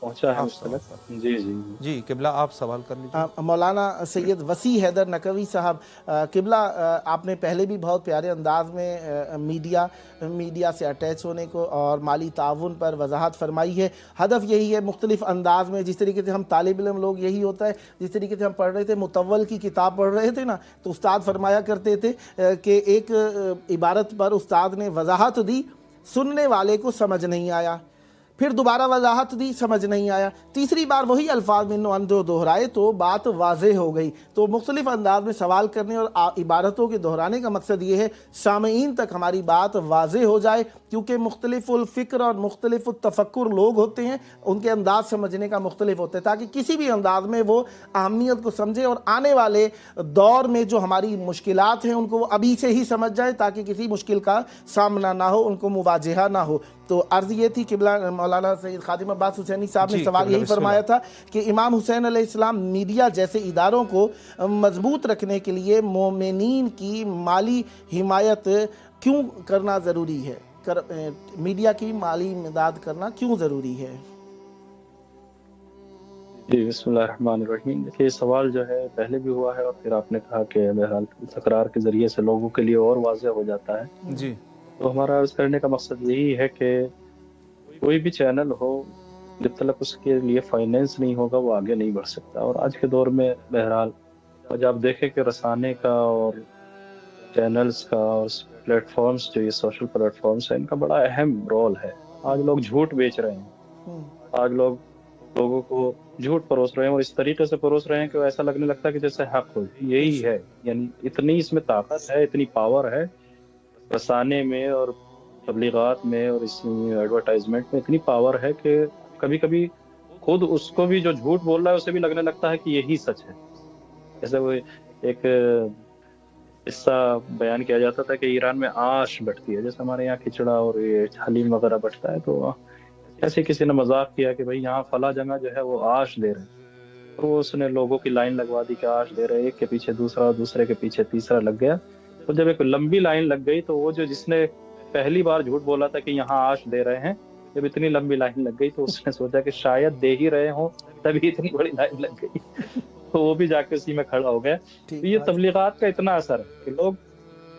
پہنچا ہے آپ مجھ سوال تک. جی جی جی قبلہ آپ سوال کر لیجیے. مولانا سید وسیع حیدر نقوی صاحب، قبلہ آپ نے پہلے بھی بہت پیارے انداز میں میڈیا سے اٹیچ ہونے کو اور مالی تعاون پر وضاحت فرمائی ہے. ہدف یہی ہے مختلف انداز میں، جس طریقے سے ہم طالب علم لوگ یہی ہوتا ہے، جس طریقے سے ہم پڑھ رہے تھے مطول کی کتاب پڑھ رہے تھے نا، تو استاد فرمایا کرتے تھے کہ ایک عبارت پر استاد نے وضاحت دی، سننے والے کو سمجھ نہیں آیا، پھر دوبارہ وضاحت دی، سمجھ نہیں آیا، تیسری بار وہی الفاظ من و جو دہرائے تو بات واضح ہو گئی. تو مختلف انداز میں سوال کرنے اور عبارتوں کے دہرانے کا مقصد یہ ہے سامعین تک ہماری بات واضح ہو جائے، کیونکہ مختلف الفکر اور مختلف التفکر لوگ ہوتے ہیں، ان کے انداز سمجھنے کا مختلف ہوتا ہے، تاکہ کسی بھی انداز میں وہ اہمیت کو سمجھے اور آنے والے دور میں جو ہماری مشکلات ہیں ان کو وہ ابھی سے ہی سمجھ جائے، تاکہ کسی مشکل کا سامنا نہ ہو، ان کو مواجہہ نہ ہو. تو عرض یہ تھی قبلہ مولانا سید خادم عباس حسینی صاحب نے سوال یہی فرمایا تھا کہ امام حسین علیہ السلام میڈیا جیسے اداروں کو مضبوط رکھنے کے لیے مومنین کی مالی حمایت کیوں کرنا ضروری ہے، میڈیا کی مالی امداد کرنا کیوں ضروری ہے؟ جی بسم اللہ الرحمن الرحیم. دیکھیے یہ سوال جو ہے پہلے بھی ہوا ہے اور پھر آپ نے کہا کہ بہرحال تکرار کے ذریعے سے لوگوں کے لیے اور واضح ہو جاتا ہے. جی تو ہمارا عرض کرنے کا مقصد یہی ہے کہ کوئی بھی چینل ہو، جب تک اس کے لیے فائنینس نہیں ہوگا وہ آگے نہیں بڑھ سکتا. اور آج کے دور میں بہرحال آج آپ دیکھیں کہ رسانے کا اور چینلز کا اور پلیٹ فارمز جو یہ سوشل پلیٹ فارمز ہیں ان کا بڑا اہم رول ہے. آج لوگ جھوٹ بیچ رہے ہیں، آج لوگوں کو جھوٹ پروس رہے ہیں اور اس طریقے سے پروس رہے ہیں کہ ایسا لگنے لگتا ہے کہ جیسے حق ہو. یہی ہے، یعنی اتنی اس میں طاقت ہے، اتنی پاور ہے رسانے میں اور تبلیغات میں اور اس ایڈورٹائزمنٹ میں، اتنی پاور ہے کہ کبھی کبھی خود اس کو بھی جو جھوٹ بول رہا ہے اسے بھی لگنے لگتا ہے کہ یہی سچ ہے. جیسے وہ ایک قصہ بیان کیا جاتا تھا کہ ایران میں آش بٹتی ہے، جیسے ہمارے یہاں کھچڑا اور یہ حلیم وغیرہ بٹتا ہے. تو ایسے کسی نے مذاق کیا کہ بھئی یہاں فلاں جگہ جو ہے وہ آش دے رہے ہیں، تو اس نے لوگوں کی لائن لگوا دی کہ آش دے رہے، ایک کے پیچھے دوسرا، دوسرے کے پیچھے تیسرا لگ گیا. تو جب ایک لمبی لائن لگ گئی تو وہ جس نے پہلی بار جھوٹ بولا تھا کہ یہاں آش دے رہے ہیں، جب اتنی لمبی لائن لگ گئی تو اس نے سوچا کہ شاید دے ہی رہے ہوں تبھی اتنی بڑی لائن لگ گئی. تو وہ بھی جا کے اسی میں کھڑا ہو گیا. تو یہ تبلیغات کا اتنا اثر ہے کہ لوگ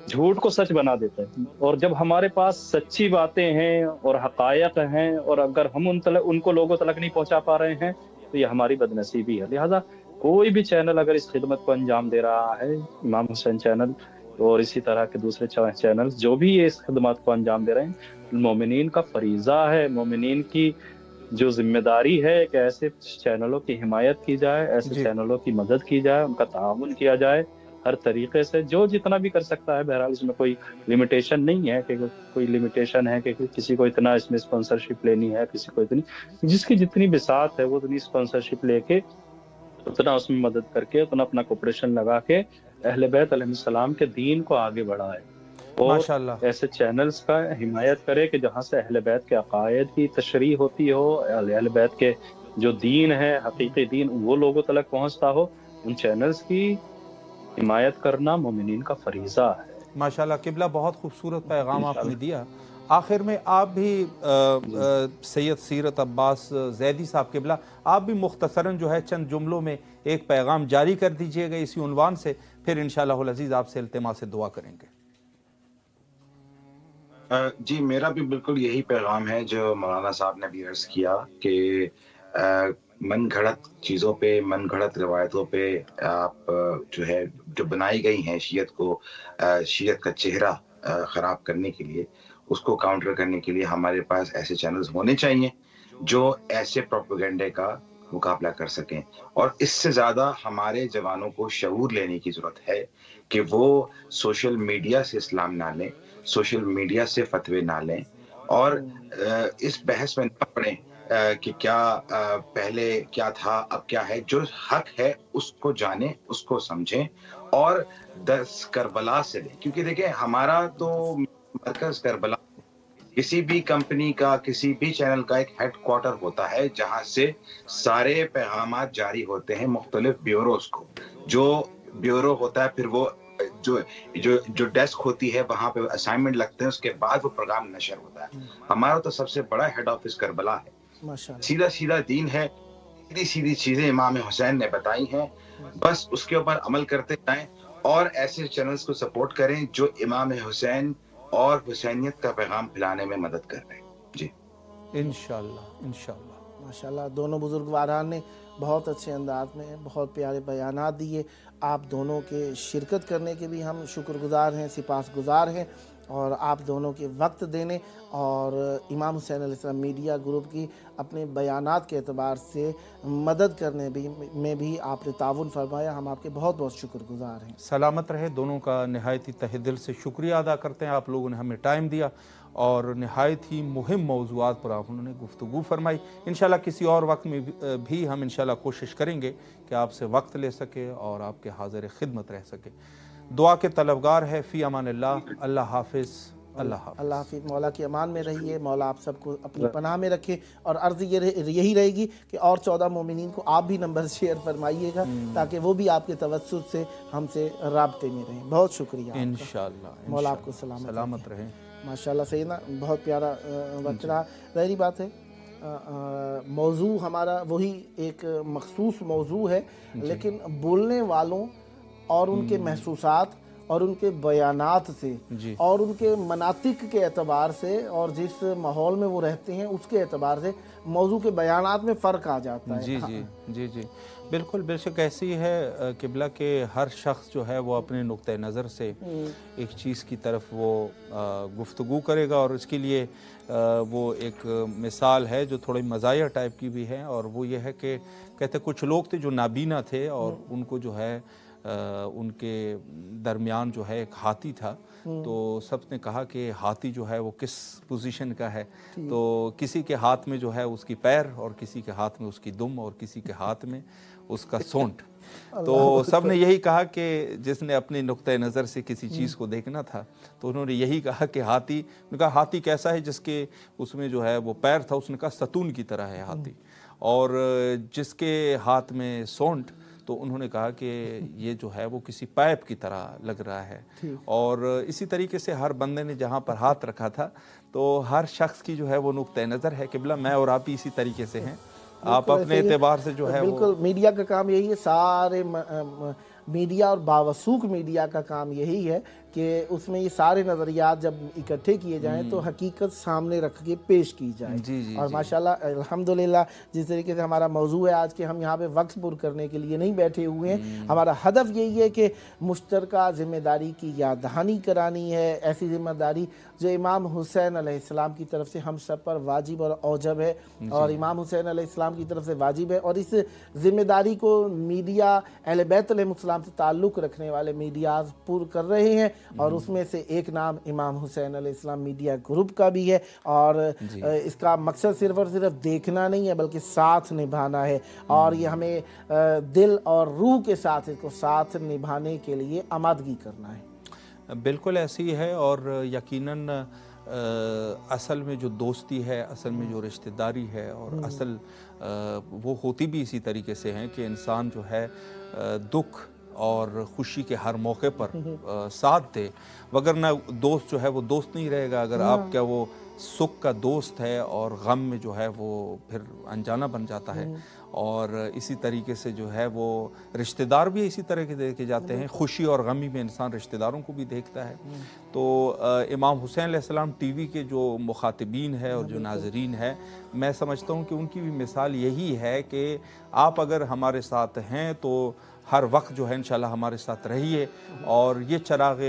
جھوٹ کو سچ بنا دیتے ہیں، اور جب ہمارے پاس سچی باتیں ہیں اور حقائق ہیں اور اگر ہم ان کو لوگوں تک نہیں پہنچا پا رہے ہیں تو یہ ہماری بدنصیبی ہے. لہذا کوئی بھی چینل اگر اس خدمت کو انجام دے رہا ہے، امام حسین چینل اور اسی طرح کے دوسرے چینل جو بھی یہ اس خدمات کو انجام دے رہے ہیں، مومنین کا فریضہ ہے، مومنین کی جو ذمہ داری ہے کہ ایسے چینلوں کی حمایت کی جائے، ایسے چینلوں کی مدد کی جائے، ان کا تعاون کیا جائے ہر طریقے سے، جو جتنا بھی کر سکتا ہے. بہرحال اس میں کوئی لمیٹیشن نہیں ہے کہ کوئی لمیٹیشن ہے کہ کسی کو اتنا اس میں اسپانسرشپ لینی ہے، کسی کو اتنی، جس کی جتنی بساط ہے وہ اتنی اسپانسرشپ لے کے، اتنا اس میں مدد کر کے، اتنا اپنا کوپریشن لگا کے اہل بیت علیہ السلام کے دین کو آگے بڑھائے اور ماشاءاللہ ایسے چینلز کا حمایت کرے کہ جہاں سے اہل بیت کے عقائد کی تشریح ہوتی ہو، اہل بیت کے جو دین ہے، حقیقی دین، وہ لوگوں تک پہنچتا ہو. ان چینلز کی حمایت کرنا مومنین کا فریضہ ہے. ماشاءاللہ قبلہ بہت خوبصورت پیغام آپ نے دیا. آخر میں آپ بھی سید سیرت عباس زیدی صاحب قبلہ، آپ بھی مختصراً جو ہے چند جملوں میں ایک پیغام جاری کر دیجئے گا اسی عنوان سے، پھر انشاءاللہ العزیز آپ سے التماس دعا کریں گے. جی میرا بھی بالکل یہی پیغام ہے جو مولانا صاحب نے بھی عرض کیا کہ من گھڑت چیزوں پہ، من گھڑت روایتوں پہ آپ جو ہے جو بنائی گئی ہیں شیعت کا چہرہ خراب کرنے کے لیے، اس کو کاؤنٹر کرنے کے لیے ہمارے پاس ایسے چینلز ہونے چاہیے جو ایسے پروپیگنڈے کا مقابلہ کر سکیں. اور اس سے زیادہ ہمارے جوانوں کو شعور لینے کی ضرورت ہے کہ وہ سوشل میڈیا سے اسلام نہ لیں، سوشل میڈیا سے فتوے نہ لیں، اور اس بحث میں نہ پڑیں کہ کیا پہلے کیا تھا اب کیا ہے. جو حق ہے اس کو جانیں، اس کو سمجھیں اور درس کربلا سے لیں. کیونکہ دیکھیں ہمارا تو مرکز کربلا، کسی بھی کمپنی کا، کسی بھی چینل کا ایک ہیڈ کوارٹر ہوتا ہے جہاں سے سارے پیغامات جاری ہوتے ہیں مختلف بیوروز کو. جو بیورو ہوتا ہے پھر وہ جو ڈیسک ہوتی ہے وہاں پہ اسائنمنٹ لگتے ہیں، اس کے بعد وہ پروگرام نشر ہوتا ہے. ہمارا تو سب سے بڑا ہیڈ آفس کربلا ہے. ماشاءاللہ. سیدھا سیدھا دین ہے، سیدھی سیدھی چیزیں امام حسین نے بتائی ہیں، بس اس کے اوپر عمل کرتے جائیں اور ایسے چینلز کو سپورٹ کریں جو امام حسین اور حسینیت کا پیغام پھیلانے میں مدد کر رہے ہیں. جی انشاءاللہ انشاءاللہ. ماشاءاللہ دونوں بزرگواران نے بہت اچھے انداز میں بہت پیارے بیانات دیے. آپ دونوں کے شرکت کرنے کے بھی ہم شکر گزار ہیں، سپاس گزار ہیں، اور آپ دونوں کے وقت دینے اور امام حسین علیہ السلام میڈیا گروپ کی اپنے بیانات کے اعتبار سے مدد کرنے میں بھی آپ نے تعاون فرمایا. ہم آپ کے بہت بہت شکر گزار ہیں. سلامت رہے. دونوں کا نہایت ہی تہ دل سے شکریہ ادا کرتے ہیں. آپ لوگوں نے ہمیں ٹائم دیا اور نہایت ہی مہم موضوعات پر آپ نے گفتگو فرمائی. انشاءاللہ کسی اور وقت میں بھی ہم انشاءاللہ کوشش کریں گے کہ آپ سے وقت لے سکے اور آپ کے حاضر خدمت رہ سکے. دعا کے طلبگار ہے. فی امان اللہ. اللہ حافظ. اللہ حافظ. اللہ حافظ. مولا کی امان میں رہیے. مولا آپ سب کو اپنی پناہ میں رکھے. اور عرض یہی رہے گی کہ اور 14 مومنین کو آپ بھی نمبر شیئر فرمائیے گا تاکہ وہ بھی آپ کے توسط سے ہم سے رابطے میں رہیں. بہت شکریہ. انشاءاللہ. مولا آپ کو سلامت رہیں. ماشاءاللہ سیدنا بہت پیارا وقت رہا. ظاہری بات ہے موضوع ہمارا وہی ایک مخصوص موضوع ہے، لیکن بولنے والوں اور ان کے محسوسات اور ان کے بیانات سے اور ان کے مناطق کے اعتبار سے اور جس ماحول میں وہ رہتے ہیں اس کے اعتبار سے موضوع کے بیانات میں فرق آ جاتا ہے. جی بالکل بے شک ایسی ہے قبلہ کہ ہر شخص جو ہے وہ اپنے نقطہ نظر سے ایک چیز کی طرف وہ گفتگو کرے گا، اور اس کے لیے وہ ایک مثال ہے جو تھوڑی مزاحیہ ٹائپ کی بھی ہے، اور وہ یہ ہے کہ کہتے کچھ لوگ تھے جو نابینا تھے اور ان کو جو ہے ان کے درمیان جو ہے ایک ہاتھی تھا، تو سب نے کہا کہ ہاتھی جو ہے وہ کس پوزیشن کا ہے، تو کسی کے ہاتھ میں جو ہے اس کی پیر اور کسی کے ہاتھ میں اس کی دم اور کسی کے ہاتھ میں اس کا سونٹ. تو سب نے یہی کہا کہ جس نے اپنے نقطہ نظر سے کسی چیز کو دیکھنا تھا تو انہوں نے یہی کہا کہ ہاتھی، نے کہا ہاتھی کیسا ہے؟ جس کے اس میں جو ہے وہ پیر تھا اس نے کہا ستون کی طرح ہے ہاتھی، اور جس کے ہاتھ میں سونٹ تو انہوں نے کہا کہ یہ جو ہے وہ کسی پائپ کی طرح لگ رہا ہے. اور اسی طریقے سے ہر بندے نے جہاں پر ہاتھ رکھا تھا تو ہر شخص کی جو ہے وہ نقطہ نظر ہے. قبلہ میں اور آپ ہی اسی طریقے سے ہیں. آپ اپنے اعتبار سے جو ہے بالکل میڈیا کا کام یہی ہے، سارے میڈیا اور باوثوق میڈیا کا کام یہی ہے کہ اس میں یہ سارے نظریات جب اکٹھے کیے جائیں تو حقیقت سامنے رکھ کے پیش کی جائے. اور ماشاءاللہ الحمدللہ جس طریقے سے ہمارا موضوع ہے آج کے، ہم یہاں پہ وقت پر کرنے کے لیے نہیں بیٹھے ہوئے ہیں. ہمارا ہدف یہی ہے کہ مشترکہ ذمہ داری کی یاد دہانی کرانی ہے، ایسی ذمہ داری جو امام حسین علیہ السلام کی طرف سے ہم سب پر واجب اور اوجب ہے، اور امام حسین علیہ السلام کی طرف سے واجب ہے. اور اس ذمہ داری کو میڈیا اہل بیت علیہ السلام سے تعلق رکھنے والے میڈیاز پور کر رہے ہیں، اور اس میں سے ایک نام امام حسین علیہ السلام میڈیا گروپ کا بھی ہے. اور اس کا مقصد صرف اور صرف دیکھنا نہیں ہے بلکہ ساتھ نبھانا ہے، اور یہ ہمیں دل اور روح کے ساتھ اس کو ساتھ نبھانے کے لیے آمادگی کرنا ہے. بالکل ایسی ہے. اور یقیناً اصل میں جو دوستی ہے، اصل میں جو رشتہ داری ہے، اور اصل وہ ہوتی بھی اسی طریقے سے ہیں کہ انسان جو ہے دکھ اور خوشی کے ہر موقع پر ساتھ دے، وگرنہ دوست جو ہے وہ دوست نہیں رہے گا. اگر آپ کا وہ سکھ کا دوست ہے اور غم میں جو ہے وہ پھر انجانہ بن جاتا ہے. اور اسی طریقے سے جو ہے وہ رشتہ دار بھی اسی طرح کے دیکھے جاتے ہیں. خوشی اور غمی میں انسان رشتہ داروں کو بھی دیکھتا ہے. تو امام حسین علیہ السلام ٹی وی کے جو مخاطبین ہے اور جو ناظرین ہے، میں سمجھتا ہوں کہ ان کی بھی مثال یہی ہے کہ آپ اگر ہمارے ساتھ ہیں تو ہر وقت جو ہے انشاءاللہ ہمارے ساتھ رہیے. اور یہ چراغ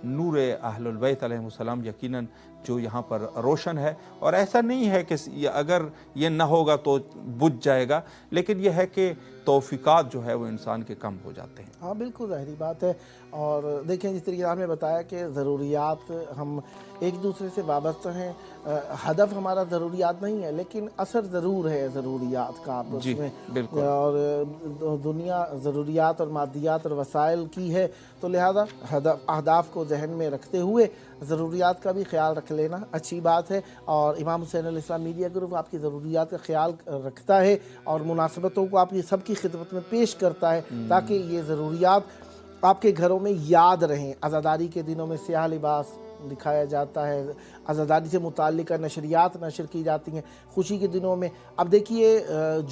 نور اہل البیت علیہ السلام یقیناً جو یہاں پر روشن ہے، اور ایسا نہیں ہے کہ اگر یہ نہ ہوگا تو بجھ جائے گا، لیکن یہ ہے کہ توفیقات جو ہے وہ انسان کے کم ہو جاتے ہیں. ہاں بالکل ظاہری بات ہے. اور دیکھیں جس طریقے سے آپ نے بتایا کہ ضروریات ہم ایک دوسرے سے وابستہ ہیں. ہدف ہمارا ضروریات نہیں ہے لیکن اثر ضرور ہے ضروریات کا آپس میں. اور دنیا ضروریات اور مادیات اور وسائل کی ہے، تو لہذا اہداف کو ذہن میں رکھتے ہوئے ضروریات کا بھی خیال رکھ لینا اچھی بات ہے. اور امام حسین علیہ السلام میڈیا گروپ آپ کی ضروریات کا خیال رکھتا ہے اور مناسبتوں کو آپ کی سب کی خدمت میں پیش کرتا ہے تاکہ یہ ضروریات آپ کے گھروں میں یاد رہیں. عزاداری کے دنوں میں سیاہ لباس دکھایا جاتا ہے, عزاداری سے متعلقہ نشریات نشر کی جاتی ہیں. خوشی کے دنوں میں اب دیکھیے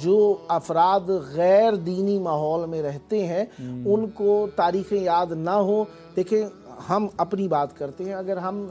جو افراد غیر دینی ماحول میں رہتے ہیں ان کو تاریخیں یاد نہ ہوں. دیکھیں ہم اپنی بات کرتے ہیں, اگر ہم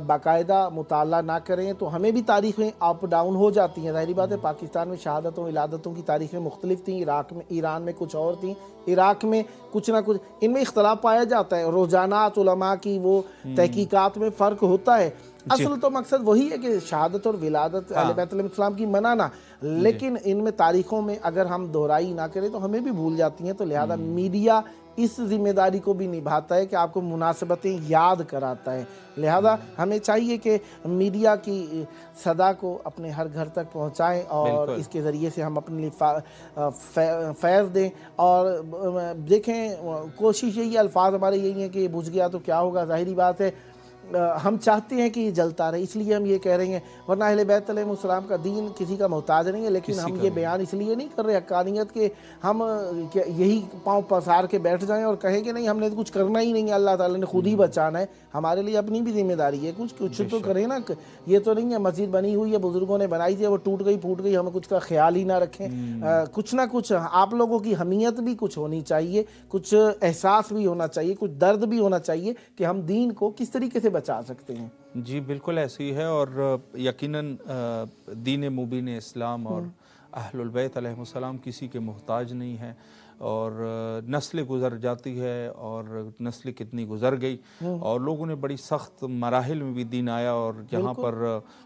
باقاعدہ مطالعہ نہ کریں تو ہمیں بھی تاریخیں اپ ڈاؤن ہو جاتی ہیں. ظاہری بات ہے پاکستان میں شہادتوں ولادتوں کی تاریخیں مختلف تھیں, عراق میں ایران میں کچھ اور تھیں, عراق میں کچھ نہ کچھ ان میں اختلاف پایا جاتا ہے. رجحانات علماء کی وہ تحقیقات میں فرق ہوتا ہے. اصل تو مقصد وہی ہے کہ شہادت اور ولادت اہل بیت علیہ السلام کی منانا, لیکن ان میں تاریخوں میں اگر ہم دہرائی نہ کریں تو ہمیں بھی بھول جاتی ہیں. تو لہذا میڈیا اس ذمہ داری کو بھی نبھاتا ہے کہ آپ کو مناسبتیں یاد کراتا ہے. لہذا ہمیں چاہیے کہ میڈیا کی صدا کو اپنے ہر گھر تک پہنچائیں اور اس کے ذریعے سے ہم اپنے لیے فیض دیں. اور دیکھیں کوشش یہی ہے, الفاظ ہمارے یہی ہیں کہ یہ بجھ گیا تو کیا ہوگا. ظاہری بات ہے ہم چاہتے ہیں کہ یہ جلتا رہے, اس لیے ہم یہ کہہ رہے ہیں. ورنہ اہل بیت علیہ السلام کا دین کسی کا محتاج نہیں ہے, لیکن ہم یہ بیان اس لیے نہیں کر رہے حقانیت کے ہم یہی پاؤں پسار کے بیٹھ جائیں اور کہیں کہ نہیں ہم نے کچھ کرنا ہی نہیں ہے, اللہ تعالیٰ نے خود ہی بچانا ہے. ہمارے لیے اپنی بھی ذمہ داری ہے, کچھ تو کریں نا. یہ تو نہیں ہے مسجد بنی ہوئی ہے, بزرگوں نے بنائی تھی, وہ ٹوٹ گئی پھوٹ گئی, ہمیں کچھ کا خیال ہی نہ رکھیں. کچھ نہ کچھ آپ لوگوں کی حمیت بھی کچھ ہونی چاہیے, کچھ احساس بھی ہونا چاہیے, کچھ درد بھی ہونا چاہیے کہ ہم دین کو کس طریقے سے بچا سکتے ہیں. جی بالکل ایسی ہے, اور یقیناً دین مبین اسلام اور اہل البیت علیہ السلام کسی کے محتاج نہیں ہیں. اور نسلیں گزر جاتی ہے اور نسلیں کتنی گزر گئی, اور لوگوں نے بڑی سخت مراحل میں بھی دین آیا, اور جہاں پر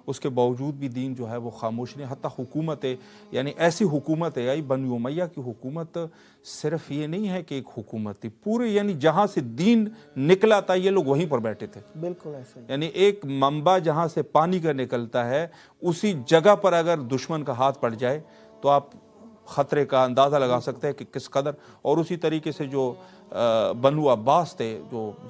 اس کے باوجود بھی دین جو ہے وہ خاموش نہیں. حتیٰ حکومتیں, یعنی ایسی حکومتیں آئی, بنو امیہ کی حکومت صرف یہ نہیں ہے کہ ایک حکومت تھی, پورے یعنی جہاں سے دین نکلا تھا یہ لوگ وہیں پر بیٹھے تھے. بالکل ایسا ہی. یعنی ایک منبع جہاں سے پانی کا نکلتا ہے اسی جگہ پر اگر دشمن کا ہاتھ پڑ جائے تو آپ خطرے کا اندازہ لگا سکتے ہیں کہ کس قدر. اور اسی طریقے سے جو بنو عباس تھے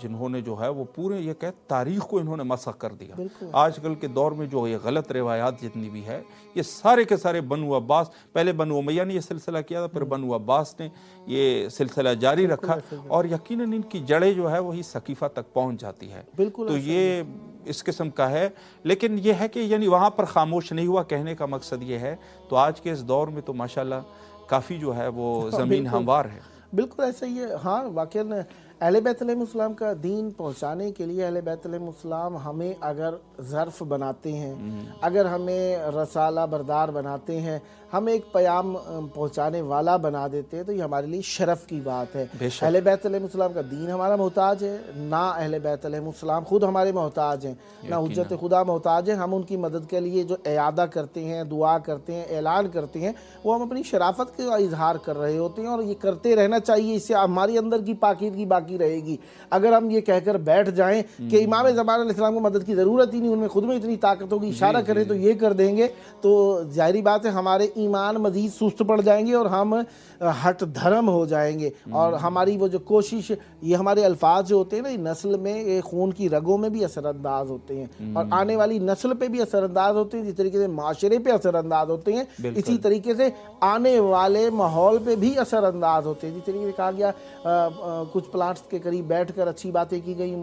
جنہوں نے جو ہے وہ پورے یہ کہ تاریخ کو انہوں نے مسخ کر دیا. آج کل کے دور میں جو یہ غلط روایات جتنی بھی ہے یہ سارے کے سارے بنو عباس, پہلے بنو امیہ نے یہ سلسلہ کیا تھا, پھر بنو عباس نے یہ سلسلہ جاری رکھا, اور یقیناً ان کی جڑیں جو ہے وہی ثقیفہ تک پہنچ جاتی ہے. تو یہ اس قسم کا ہے, لیکن یہ ہے کہ یعنی وہاں پر خاموش نہیں ہوا. کہنے کا مقصد یہ ہے تو آج کے اس دور میں تو ماشاءاللہ کافی جو ہے وہ زمین ہموار ہے. بالکل ایسا ہی ہے. ہاں واقعاً اہل بیت علیہ السلام کا دین پہنچانے کے لیے اہل بیت علیہ السلام ہمیں اگر ظرف بناتے ہیں, اگر ہمیں رسالہ بردار بناتے ہیں, ہمیں ایک پیام پہنچانے والا بنا دیتے ہیں, تو یہ ہمارے لیے شرف کی بات ہے. اہل بیت علیہ السلام کا دین ہمارا محتاج ہے, نہ اہل بیت علیہ السلام خود ہمارے محتاج ہیں, نہ حجت خدا محتاج ہیں. ہم ان کی مدد کے لیے جو اعادہ کرتے ہیں, دعا کرتے ہیں, اعلان کرتے ہیں, وہ ہم اپنی شرافت کا اظہار کر رہے ہوتے ہیں, اور یہ کرتے رہنا چاہیے. اس سے ہماری اندر کی پاکیزگی باقی رہے گی. اگر ہم یہ کہہ کر بیٹھ جائیں کہ امام زمان علیہ السلام کو مدد کی ضرورت ہی نہیں, ان میں خود میں اتنی طاقت ہوگی, اشارہ کریں تو یہ کر دیں گے, تو ظاہری بات ہے ہمارے ایمان مزید سست پڑ جائیں گے اور ہم ہٹ دھرم ہو جائیں گے. اور ہماری وہ جو کوشش, یہ ہمارے الفاظ جو ہوتے ہیں نا, یہ نسل میں, یہ خون کی رگوں میں بھی اثر انداز ہوتے ہیں, اور آنے والی نسل پہ بھی اثر انداز ہوتے ہیں. جس طریقے سے معاشرے پہ اثر انداز ہوتے ہیں, اسی طریقے سے آنے والے ماحول پہ بھی اثر انداز ہوتے ہیں. جس طریقے سے کہا گیا کچھ پلانٹس کے قریب بیٹھ کر اچھی باتیں کی گئی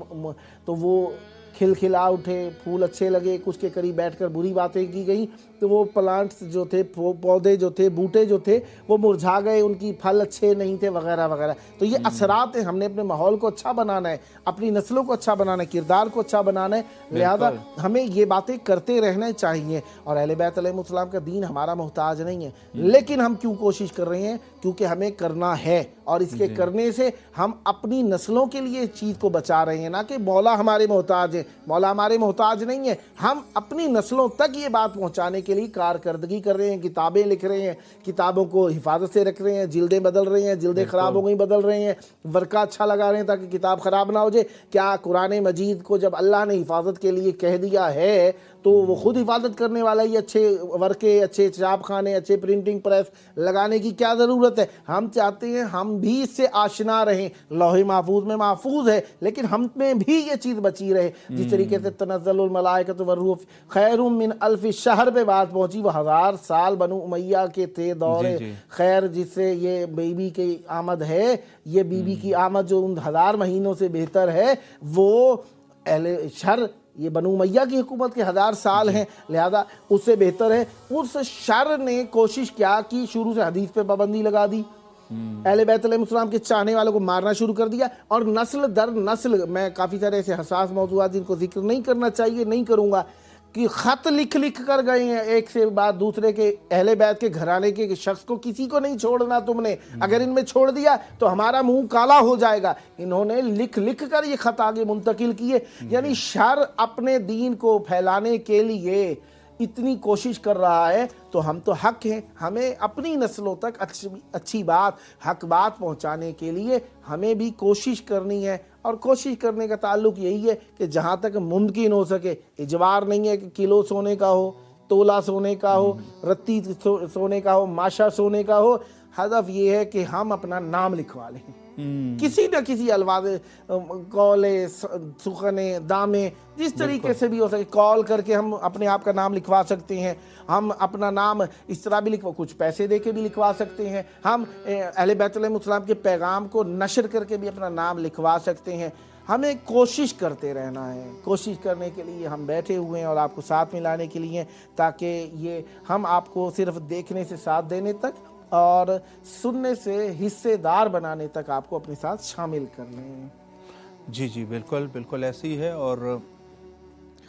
تو وہ کھلکھلا اٹھے, پھول اچھے لگے. کچھ کے قریب بیٹھ کر بری باتیں کی گئیں تو وہ پلانٹس جو تھے, پودے جو تھے, بوٹے جو تھے, وہ مرجھا گئے, ان کی پھل اچھے نہیں تھے وغیرہ وغیرہ. تو یہ اثرات ہیں. ہم نے اپنے ماحول کو اچھا بنانا ہے, اپنی نسلوں کو اچھا بنانا ہے, کردار کو اچھا بنانا ہے. لہذا ہمیں یہ باتیں کرتے رہنا چاہیے. اور اہل بیت علیہ السلام کا دین ہمارا محتاج نہیں ہے, لیکن ہم کیوں کوشش کر رہے ہیں؟ کیونکہ ہمیں کرنا ہے, اور اس کے کرنے سے ہم اپنی نسلوں کے لیے اس چیز کو بچا رہے ہیں. نہ کہ مولا ہمارے محتاج ہے, مولا ہمارے محتاج نہیں ہے. ہم اپنی نسلوں تک یہ بات پہنچانے کے لیے کارکردگی کر رہے ہیں, کتابیں لکھ رہے ہیں, کتابوں کو حفاظت سے رکھ رہے ہیں, جلدیں بدل رہے ہیں, جلدیں خراب ہو گئی بدل رہے ہیں, ورقہ اچھا لگا رہے ہیں تاکہ کتاب خراب نہ ہو جائے. کیا قرآن مجید کو جب اللہ نے حفاظت کے لیے کہہ دیا ہے تو وہ خود حفاظت کرنے والا ہی اچھے ورقے، اچھے چھاپ خانے، اچھے پرنٹنگ پریس لگانے کی کیا ضرورت ہے؟ ہم چاہتے ہیں ہم بھی اس سے آشنا رہیں، لوح محفوظ میں محفوظ ہے لیکن ہم میں بھی یہ چیز بچی رہے. جس طریقے سے تنزل الملائکۃ والروح خیر من الف شہر پہ بات پہنچی، وہ 1000 سال بنو امیہ کے تھے دور خیر، جس سے یہ بی بی کی آمد ہے، یہ بی بی کی آمد جو ان 1000 مہینوں سے بہتر ہے، وہ اہل شر یہ بنو امیہ کی حکومت کے 1000 سال ہیں، لہذا اس سے بہتر ہے. اس شر نے کوشش کیا کہ شروع سے حدیث پہ پابندی لگا دی، اہل بیت علیہ السلام کے چاہنے والوں کو مارنا شروع کر دیا، اور نسل در نسل، میں کافی سارے ایسے حساس موضوعات جن کو ذکر نہیں کرنا چاہیے نہیں کروں گا، کہ خط لکھ کر گئے ہیں ایک سے بعد دوسرے کے، اہل بیت کے گھرانے کے شخص کو کسی کو نہیں چھوڑنا تم نے، اگر ان میں چھوڑ دیا تو ہمارا منہ کالا ہو جائے گا. انہوں نے لکھ کر یہ خط آگے منتقل کیے. یعنی شر اپنے دین کو پھیلانے کے لیے اتنی کوشش کر رہا ہے، تو ہم تو حق ہیں، ہمیں اپنی نسلوں تک اچھی بات، حق بات پہنچانے کے لیے ہمیں بھی کوشش کرنی ہے. اور کوشش کرنے کا تعلق یہی ہے کہ جہاں تک ممکن ہو سکے، اجبار نہیں ہے کہ کلو سونے کا ہو، تولہ سونے کا ہو، رتی سونے کا ہو، ماشا سونے کا ہو. ہدف یہ ہے کہ ہم اپنا نام لکھوا لیں، کسی نہ کسی الفاظ، کالے، سخنے، دامے، جس طریقے سے بھی ہو سکے کال کر کے ہم اپنے آپ کا نام لکھوا سکتے ہیں. ہم اپنا نام اس طرح بھی کچھ پیسے دے کے بھی لکھوا سکتے ہیں. ہم اہل بیت علیہ السلام کے پیغام کو نشر کر کے بھی اپنا نام لکھوا سکتے ہیں. ہمیں کوشش کرتے رہنا ہے. کوشش کرنے کے لیے ہم بیٹھے ہوئے ہیں اور آپ کو ساتھ میں لانے کے لیے، تاکہ یہ ہم آپ کو صرف دیکھنے سے ساتھ دینے تک اور سننے سے حصے دار بنانے تک آپ کو اپنے ساتھ شامل کر لیں. جی بالکل ایسی ہے. اور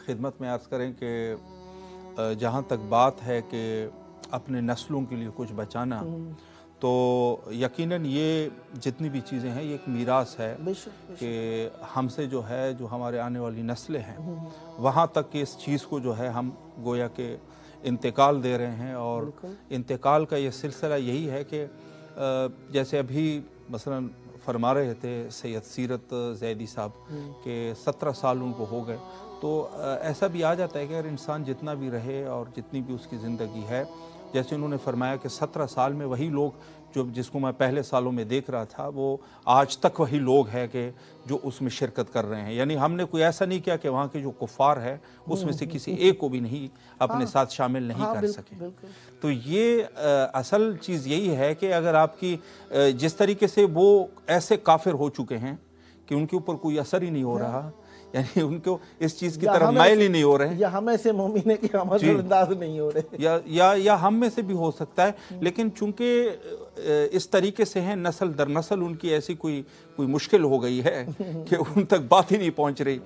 خدمت میں عرض کریں کہ جہاں تک بات ہے کہ اپنے نسلوں کے لیے کچھ بچانا، تو یقیناً یہ جتنی بھی چیزیں ہیں یہ ایک میراث ہے کہ ہم سے جو ہے، جو ہمارے آنے والی نسلیں ہیں، وہاں تک کہ اس چیز کو جو ہے ہم گویا کہ انتقال دے رہے ہیں. اور انتقال کا یہ سلسلہ یہی ہے کہ جیسے ابھی مثلا فرما رہے تھے سید سیرت زیدی صاحب کہ 17 سال ان کو ہو گئے، تو ایسا بھی آ جاتا ہے کہ اگر انسان جتنا بھی رہے اور جتنی بھی اس کی زندگی ہے، جیسے انہوں نے فرمایا کہ 17 سال میں وہی لوگ جس کو میں پہلے سالوں میں دیکھ رہا تھا، وہ آج تک وہی لوگ ہیں کہ جو اس میں شرکت کر رہے ہیں. یعنی ہم نے کوئی ایسا نہیں کیا کہ وہاں کے جو کفار ہے اس میں سے کسی ایک کو بھی نہیں اپنے ساتھ شامل نہیں کر سکے. تو یہ اصل چیز یہی ہے کہ اگر آپ کی جس طریقے سے وہ ایسے کافر ہو چکے ہیں کہ ان کے اوپر کوئی اثر ہی نہیں ہو رہا، یعنی ان کو اس چیز کی طرف مائل ہی نہیں ہو رہے، یا ہم ایسے مومن ہیں کہ ہم اثر انداز نہیں ہو رہے، یا ہم میں سے بھی ہو سکتا ہے. لیکن چونکہ اس طریقے سے ہیں، نسل در نسل ان کی ایسی کوئی مشکل ہو گئی ہے کہ ان تک بات ہی نہیں پہنچ رہی.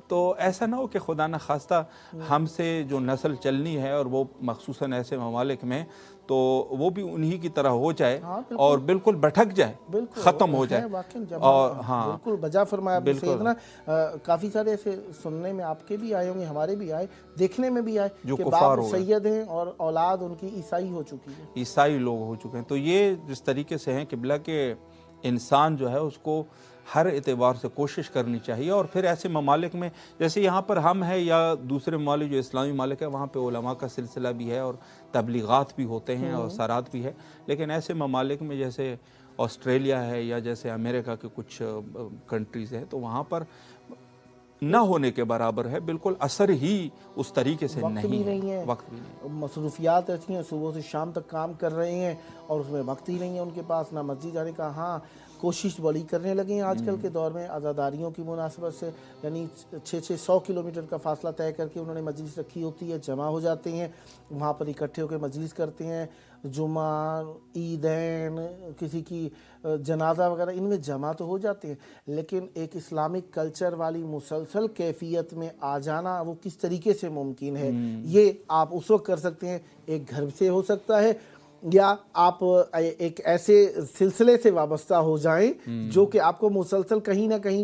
تو ایسا نہ ہو کہ خدا نہ خواستہ ہم سے جو نسل چلنی ہے، اور وہ مخصوصاً ایسے ممالک میں، تو وہ بھی انہی کی طرح ہو جائے اور بالکل بھٹک جائے، ختم ہو جائے. اور بالکل بجا فرمایا سیدنا. کافی سارے ایسے سننے میں آپ کے بھی آئے ہوں گے، ہمارے بھی آئے، دیکھنے میں بھی آئے کہ باپ سید ہیں اور اولاد ان کی عیسائی ہو چکی ہے، عیسائی لوگ ہو چکے ہیں. تو یہ جس طریقے سے ہیں قبلہ کہ انسان جو ہے اس کو ہر اعتبار سے کوشش کرنی چاہیے. اور پھر ایسے ممالک میں جیسے یہاں پر ہم ہیں یا دوسرے ممالک جو اسلامی ممالک ہیں، وہاں پہ علماء کا سلسلہ بھی ہے اور تبلیغات بھی ہوتے ہیں اور سارات بھی ہے. لیکن ایسے ممالک میں جیسے آسٹریلیا ہے یا جیسے امریکہ کے کچھ کنٹریز ہیں، تو وہاں پر نہ ہونے کے برابر ہے، بالکل اثر ہی اس طریقے سے نہیں ہے. وقت بھی نہیں، مصروفیات ایسی ہیں، صبح سے شام تک کام کر رہے ہیں اور اس میں وقت ہی نہیں ہے ان کے پاس، نہ مسجد جانے کا. ہاں کوشش بڑی کرنے لگے ہیں آج کل کے دور میں عزاداریوں کی مناسبت سے، یعنی 600 کلومیٹر کا فاصلہ طے کر کے انہوں نے مجلس رکھی ہوتی ہے، جمع ہو جاتے ہیں وہاں پر، اکٹھے ہو کے مجلس کرتے ہیں. جمعہ، عیدین، کسی کی جنازہ وغیرہ، ان میں جمع تو ہو جاتے ہیں، لیکن ایک اسلامک کلچر والی مسلسل کیفیت میں آ جانا وہ کس طریقے سے ممکن ہے؟ یہ آپ اس وقت کر سکتے ہیں ایک گھر سے ہو سکتا ہے، یا آپ ایک ایسے سلسلے سے وابستہ ہو جائیں جو کہ آپ کو مسلسل کہیں نہ کہیں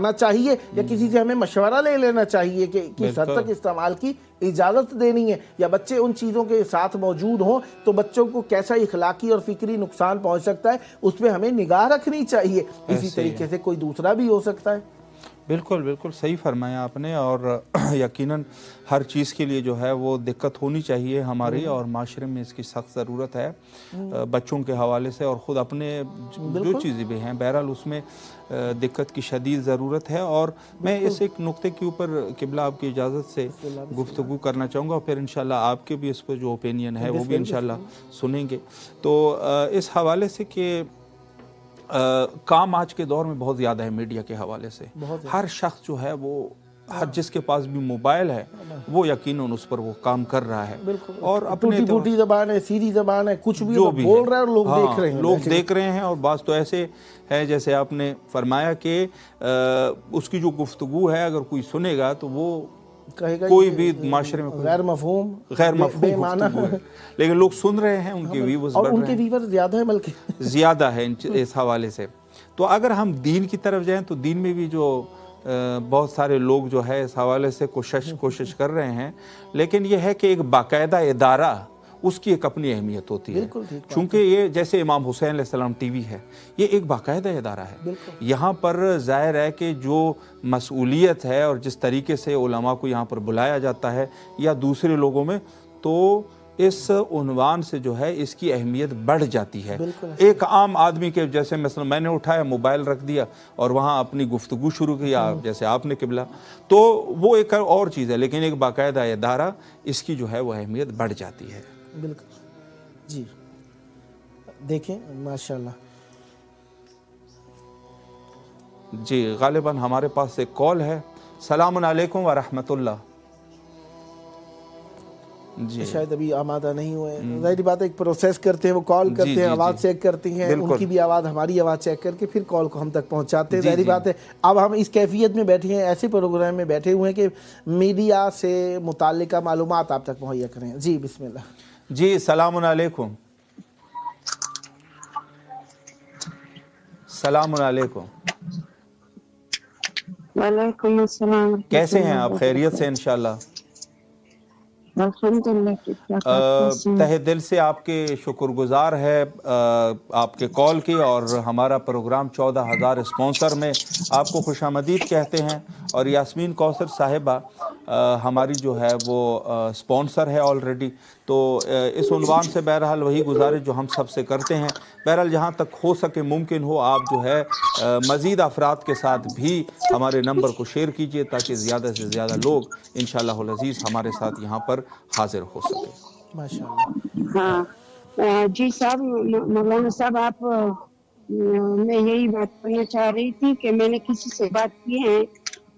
بتانا چاہیے یا کسی سے ہمیں مشورہ لے لینا چاہیے کہ کس حد تک استعمال کی اجازت دینی ہے، یا بچے ان چیزوں کے ساتھ موجود ہوں تو بچوں کو کیسا اخلاقی اور فکری نقصان پہنچ سکتا ہے اس پہ ہمیں نگاہ رکھنی چاہیے. اسی طریقے سے کوئی دوسرا بھی ہو سکتا ہے. بالکل بالکل صحیح فرمایا آپ نے، اور یقیناً ہر چیز کے لیے جو ہے وہ دقت ہونی چاہیے ہماری، اور معاشرے میں اس کی سخت ضرورت ہے بچوں کے حوالے سے، اور خود اپنے جو چیزیں بھی ہیں بہرحال اس میں دقت کی شدید ضرورت ہے. اور میں اس ایک نقطے کے اوپر قبلہ آپ کی اجازت سے گفتگو کرنا چاہوں گا، اور پھر انشاءاللہ آپ کے بھی اس پہ جو اوپینین ہے وہ بھی انشاءاللہ سنیں گے. تو اس حوالے سے کہ کام آج کے دور میں بہت زیادہ ہے میڈیا کے حوالے سے، ہر شخص جو ہے وہ جس کے پاس بھی موبائل ہے وہ یقیناً اس پر وہ کام کر رہا ہے، اور اپنے ٹوٹی زبان ہے، سیدھی زبان ہے، کچھ بھی بول رہا ہے اور لوگ دیکھ رہے ہیں، لوگ دیکھ رہے ہیں. اور بعض تو ایسے ہے جیسے آپ نے فرمایا کہ اس کی جو گفتگو ہے اگر کوئی سنے گا تو وہ کوئی بھی معاشرے میں غیر مفہوم گفتگو ہے، لیکن لوگ سن رہے ہیں، ان کے ویورز بڑھ رہے ہیں، اور ان کے ویورز زیادہ ہیں بلکہ زیادہ ہے اس حوالے سے. تو اگر ہم دین کی طرف جائیں تو دین میں بھی جو بہت سارے لوگ جو ہے اس حوالے سے کوشش کر رہے ہیں، لیکن یہ ہے کہ ایک باقاعدہ ادارہ اس کی ایک اپنی اہمیت ہوتی ہے. چونکہ یہ جیسے امام حسین علیہ السلام ٹی وی ہے، یہ ایک باقاعدہ ادارہ ہے. یہاں پر ظاہر ہے کہ جو مسئولیت ہے اور جس طریقے سے علماء کو یہاں پر بلایا جاتا ہے یا دوسرے لوگوں میں، تو اس عنوان سے جو ہے اس کی اہمیت بڑھ جاتی ہے. ایک عام آدمی کے جیسے مثلا میں نے اٹھایا موبائل رکھ دیا اور وہاں اپنی گفتگو شروع کیا جیسے آپ نے قبلہ، تو وہ ایک اور چیز ہے، لیکن ایک باقاعدہ ادارہ اس کی جو ہے وہ اہمیت بڑھ جاتی ہے. بالکل. جی دیکھیں ماشاءاللہ. جی غالباً ہمارے پاس ایک کال ہے. السلام علیکم ورحمۃ اللہ. جی شاید ابھی آمادہ نہیں ہوئے، ظاہری بات ہے ایک پروسیس کرتے ہیں، وہ کال کرتے ہیں، آواز چیک کرتی ہیں، ان کی بھی آواز ہماری آواز چیک کر کے پھر کال کو ہم تک پہنچاتے ہیں. ظاہری بات ہے اب ہم اس کیفیت میں بیٹھے ہیں، ایسے پروگرام میں بیٹھے ہوئے ہیں کہ میڈیا سے متعلقہ معلومات آپ تک مہیا کریں. جی بسم اللہ. جی السلام علیکم. السلام علیکم. وعلیکم السلام. کیسے ہیں آپ؟ خیریت سے انشاءاللہ؟ الحمدللہ. تہہ دل سے آپ کے شکر گزار ہے آپ کے کال کی، اور ہمارا پروگرام 14,000 اسپانسر میں آپ کو خوش آمدید کہتے ہیں. اور یاسمین کوثر صاحبہ ہماری جو ہے وہ اسپانسر ہے آلریڈی. تو اس عنوان سے بہرحال وہی گزارش جو ہم سب سے کرتے ہیں، بہرحال جہاں تک ہو سکے ممکن ہو آپ جو ہے مزید افراد کے ساتھ بھی ہمارے نمبر کو شیئر کیجئے تاکہ زیادہ سے زیادہ لوگ انشاءاللہ العزیز ہمارے ساتھ یہاں پر حاضر ہو سکے. ماشاءاللہ. ہاں جی صاحب، مولانا صاحب آپ میں یہی بات کرنا چاہ رہی تھی کہ میں نے کسی سے بات کی ہے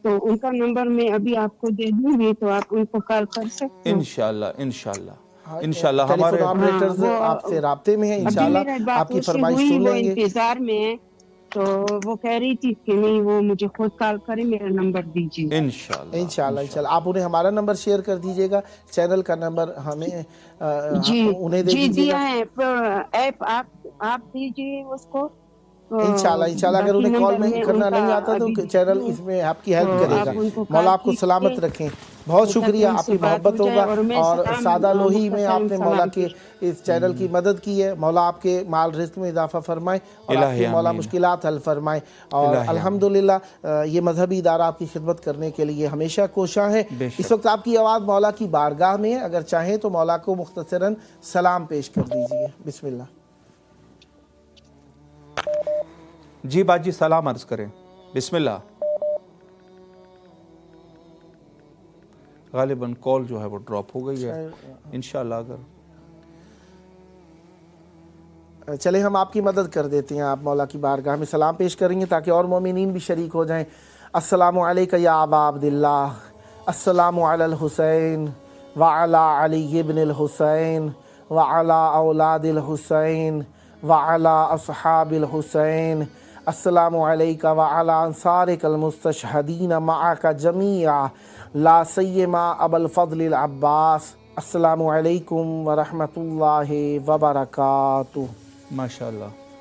تو ان کا نمبر میں ابھی آپ کو دے دوں گی تو آپ ان کو کال کر سکتے ہیں انشاءاللہ ہمارے آپریٹرز آپ سے رابطے میں ہیں، انشاءاللہ آپ کی فرمائش سن لیں گے. انتظار میں ہے تو وہ کہہ رہی تھی کہ نہیں وہ مجھے خود کال کرے، میرا نمبر دیجیے. انشاءاللہ آپ انہیں ہمارا نمبر شیئر کر دیجئے گا، چینل کا نمبر ہمیں انہیں دے دیجیے گا. دیا ہے ایپ آپ دیجیے اس کو. انشاءاللہ اگر انہیں کال نہیں کرنا نہیں آتا تو چینل اس میں آپ کی ہیلپ کرے گا. مولا آپ کو سلامت رکھیں. بہت شکریہ، آپ کی محبت ہوگا. اور سادہ لوہی میں آپ نے مولا کے اس چینل کی مدد کی ہے. مولا آپ کے مال رزق میں اضافہ فرمائے اور آپ کی مولا مشکلات حل فرمائے. اور الحمدللہ یہ مذہبی ادارہ آپ کی خدمت کرنے کے لیے ہمیشہ کوشاں ہے. اس وقت آپ کی آواز مولا کی بارگاہ میں ہے، اگر چاہیں تو مولا کو مختصراً سلام پیش کر دیجیے. بسم اللہ. جی باجی سلام عرض کریں. بسم اللہ. غالباً کال جو ہے وہ ڈراپ ہو گئی ہے. انشاءاللہ اگر چلے ہم آپ کی مدد کر دیتے ہیں، آپ مولا کی بارگاہ میں سلام پیش کریں گے تاکہ اور مومنین بھی شریک ہو جائیں. السلام علیکہ یا ابا عبداللہ، السلام علی الحسین وعلی علی بن الحسین وعلی اولاد الحسین وعلی اصحاب الحسین. السلام علیکہ وعلی انصارک المستشہدین معک جمیعا لا سیما ابا الفضل العباس. السلام علیکم ورحمۃ اللہ وبرکاتہ. ماشاءاللہ.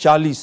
40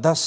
10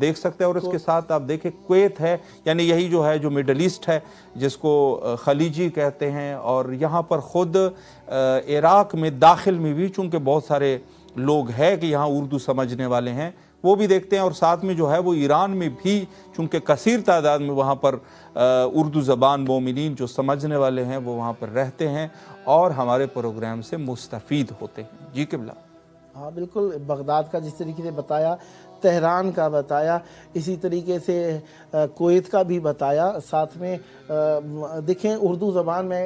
دیکھ سکتے ہیں. اور اس کے ساتھ آپ دیکھیں کویت ہے, یعنی یہی جو ہے جو مڈل ایسٹ ہے جس کو خلیجی کہتے ہیں, اور یہاں پر خود عراق میں داخل میں بھی چونکہ بہت سارے لوگ ہیں کہ یہاں اردو سمجھنے والے ہیں وہ بھی دیکھتے ہیں, اور ساتھ میں جو ہے وہ ایران میں بھی چونکہ کثیر تعداد میں وہاں پر اردو زبان مومنین جو سمجھنے والے ہیں وہ وہاں پر رہتے ہیں اور ہمارے پروگرام سے مستفید ہوتے ہیں. جی قبلہ. ہاں بالکل, بغداد کا جس طریقے سے بتایا, تہران کا بتایا, اسی طریقے سے کویت کا بھی بتایا. ساتھ میں دیکھیں اردو زبان میں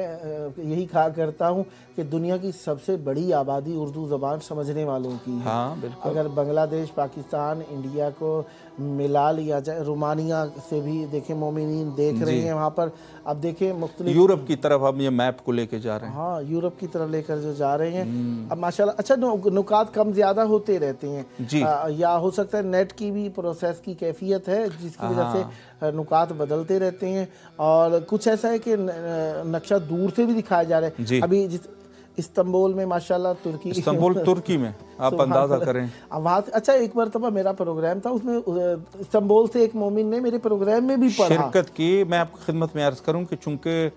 یہی کہا کرتا ہوں کہ دنیا کی سب سے بڑی آبادی اردو زبان سمجھنے والوں کی ہے. ہاں بالکل. اگر بنگلہ دیش, پاکستان, انڈیا کو ملا لیا جائے, رومانیہ سے بھی دیکھیں مومنین دیکھ رہے ہیں وہاں پر. اب دیکھیں مختلف یورپ کی طرف ہم یہ میپ کو لے کے جا رہے ہیں. ہاں یورپ کی طرف لے کر جو جا رہے ہیں اب ماشاءاللہ. اچھا نکات کم زیادہ ہوتے رہتے ہیں جی, یا ہو سکتا ہے نیٹ کی بھی پروسیس کی کیفیت ہے جس کی وجہ سے نکات بدلتے رہتے ہیں, اور کچھ ایسا ہے کہ نقشہ دور سے بھی دکھایا جا رہا ہے. جی. ابھی استنبول میں ماشاءاللہ استنبول ترکی میں آپ اندازہ کریں وہاں سے. اچھا ایک مرتبہ میرا پروگرام تھا, اس میں استنبول سے ایک مومن نے میرے پروگرام میں بھی پڑھا, شرکت کی. میں آپ کی خدمت میں عرض کروں کہ چونکہ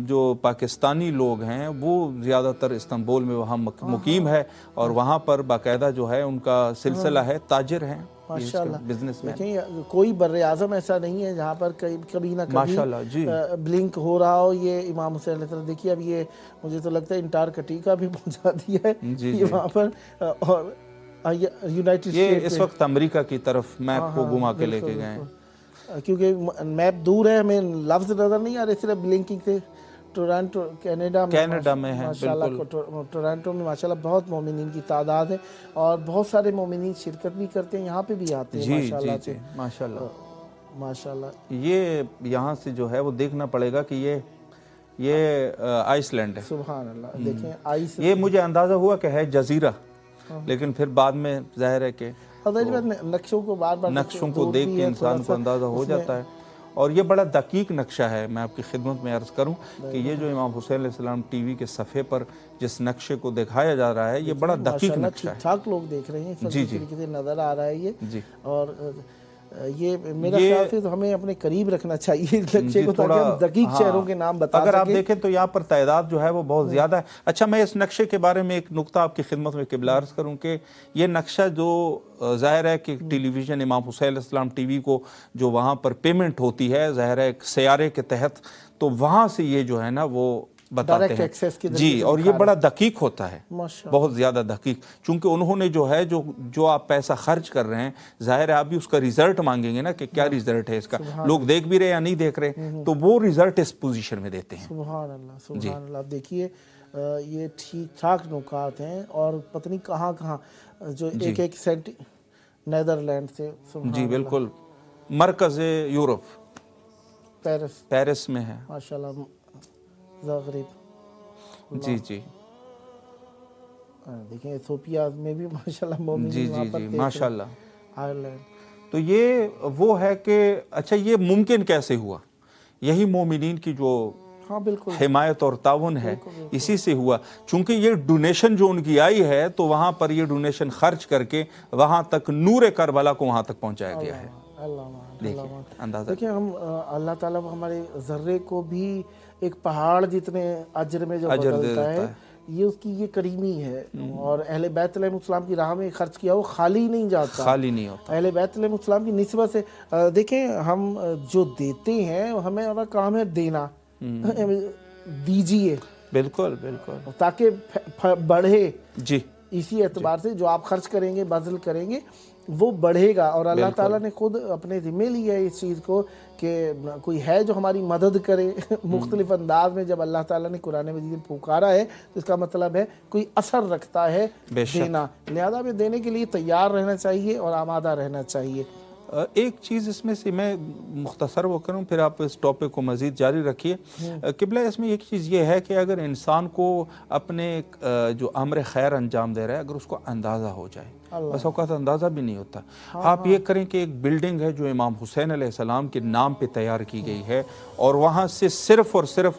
جو پاکستانی لوگ ہیں وہ زیادہ تر استنبول میں وہاں مقیم ہے, اور وہاں پر باقاعدہ جو ہے ان کا سلسلہ ہے, تاجر ہیں ماشاءاللہ. Business man. دیکھیں کوئی بر اعظم ایسا نہیں ہے جہاں پر کبھی نہ کبھی ماشاءاللہ. جی بلنک ہو رہا ہو. یہ امام حسین علیہ السلام دیکھیے, اب یہ مجھے تو لگتا ہے انٹارکٹیکا بھی پہنچا دیا ہے یہ وہاں پر, اور یونائٹڈ یہ اس وقت امریکہ کی طرف میپ کو گھما کے لے کے گئے ہیں, کیونکہ میپ دور ہے, ہمیں لفظ نظر نہیں آ رہے, صرف بلنکنگ سے. ٹورانٹو کینیڈا میں ہے ماشاءاللہ. ٹورانٹو میں ماشاءاللہ بہت مومنین کی تعداد ہے, اور بہت سارے مومنین شرکت بھی کرتے ہیں, یہاں پہ بھی آتے ہیں ماشاءاللہ سے. ماشاءاللہ. یہ یہاں سے جو ہے وہ دیکھنا پڑے گا کہ یہ آئس لینڈ ہے. سبحان اللہ. دیکھیں آئس, یہ مجھے اندازہ ہوا کہ ہے جزیرہ, لیکن پھر بعد میں ظاہر ہے کہ نقشوں کو بار بار نقشوں کو دیکھ کے انسان کو اندازہ ہو جاتا ہے. اور یہ بڑا دقیق نقشہ ہے. میں آپ کی خدمت میں عرض کروں کہ یہ جو امام حسین علیہ السلام ٹی وی کے صفحے پر جس نقشے کو دکھایا جا رہا ہے یہ بڑا دقیق نقشہ ہے. ٹھیک ٹھاک لوگ دیکھ رہے ہیں, جی طریقے سے نظر آ رہا ہے یہ. جی. اور یہ میرا خیال سے تو ہمیں اپنے قریب رکھنا چاہیے نقشے کو, تاکہ ہم دقیق شہروں کے نام بتا سکیں. اگر آپ دیکھیں تو یہاں پر تعداد جو ہے وہ بہت زیادہ ہے. اچھا میں اس نقشے کے بارے میں ایک نقطہ آپ کی خدمت میں قبلہ عرض کروں کہ یہ نقشہ جو ظاہر ہے کہ ٹیلی ویژن امام حسین علیہ السلام ٹی وی کو جو وہاں پر پیمنٹ ہوتی ہے ظاہر ہے ایک سیارے کے تحت, تو وہاں سے یہ جو ہے نا وہ بتاتے ہیں. جی, اور یہ بڑا دقیق ہوتا ہے, بہت زیادہ دقیق, چونکہ انہوں نے جو ہے جو آپ پیسہ خرچ کر رہے ہیں ظاہر ہے آپ بھی اس کا ریزلٹ مانگیں گے نا کہ کیا ریزلٹ ہے اس کا, لوگ دیکھ بھی رہے یا نہیں دیکھ رہے, تو وہ ریزلٹ اس پوزیشن میں دیتے ہیں. سبحان اللہ. سبحان اللہ. آپ دیکھیے یہ ٹھیک ٹھاک نکات ہیں, اور پتہ نہیں کہاں کہاں جو ایک ایک سینٹی نیدرلینڈ سے. جی بالکل, مرکز یورپ پیرس میں ہے ماشاءاللہ. زاغرب. جی جی. دیکھیں ایتھوپیا میں بھی ماشاءاللہ مومنین. جی جی جی ماشاءاللہ. آئرلینڈ. تو یہ وہ ہے کہ اچھا یہ ممکن کیسے ہوا, یہی مومنین کی جو حمایت اور تعاون ہے اسی سے ہوا, چونکہ یہ ڈونیشن جو ان کی آئی ہے تو وہاں پر یہ ڈونیشن خرچ کر کے وہاں تک نور کربلا کو وہاں تک پہنچایا گیا ہے. دیکھیں ہم اللہ تعالیٰ ہمارے ذرے کو بھی ایک پہاڑ جتنے اجر میں جو بدلتا ہے, یہ اس کی یہ کریمی ہے. اور اہل بیت علیہ السلام کی راہ میں خرچ کیا وہ خالی نہیں جاتا, خالی نہیں ہوتا. اہل بیت علیہ السلام کی نسبت سے دیکھیں ہم جو دیتے ہیں ہمیں ہمارا کام ہے دینا, دیجیے. بالکل بالکل, تاکہ بڑھے. جی, اسی اعتبار سے جو آپ خرچ کریں گے بذل کریں گے وہ بڑھے گا. اور اللہ تعالیٰ نے خود اپنے ذمہ لیا ہے اس چیز کو کہ کوئی ہے جو ہماری مدد کرے. مختلف انداز میں جب اللہ تعالیٰ نے قرآن مجید میں پکارا ہے تو اس کا مطلب ہے کوئی اثر رکھتا ہے دینا, لہذا میں دینے کے لیے تیار رہنا چاہیے اور آمادہ رہنا چاہیے. ایک چیز اس میں سے میں مختصر وہ کروں, پھر آپ اس ٹاپک کو مزید جاری رکھیے. قبلہ اس میں ایک چیز یہ ہے کہ اگر انسان کو اپنے جو امر خیر انجام دے رہا ہے اگر اس کو اندازہ ہو جائے, بس اوقات اندازہ بھی نہیں ہوتا. آپ یہ کریں کہ ایک بلڈنگ ہے جو امام حسین علیہ السلام کے نام پہ تیار کی گئی ہے, اور وہاں سے صرف اور صرف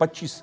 25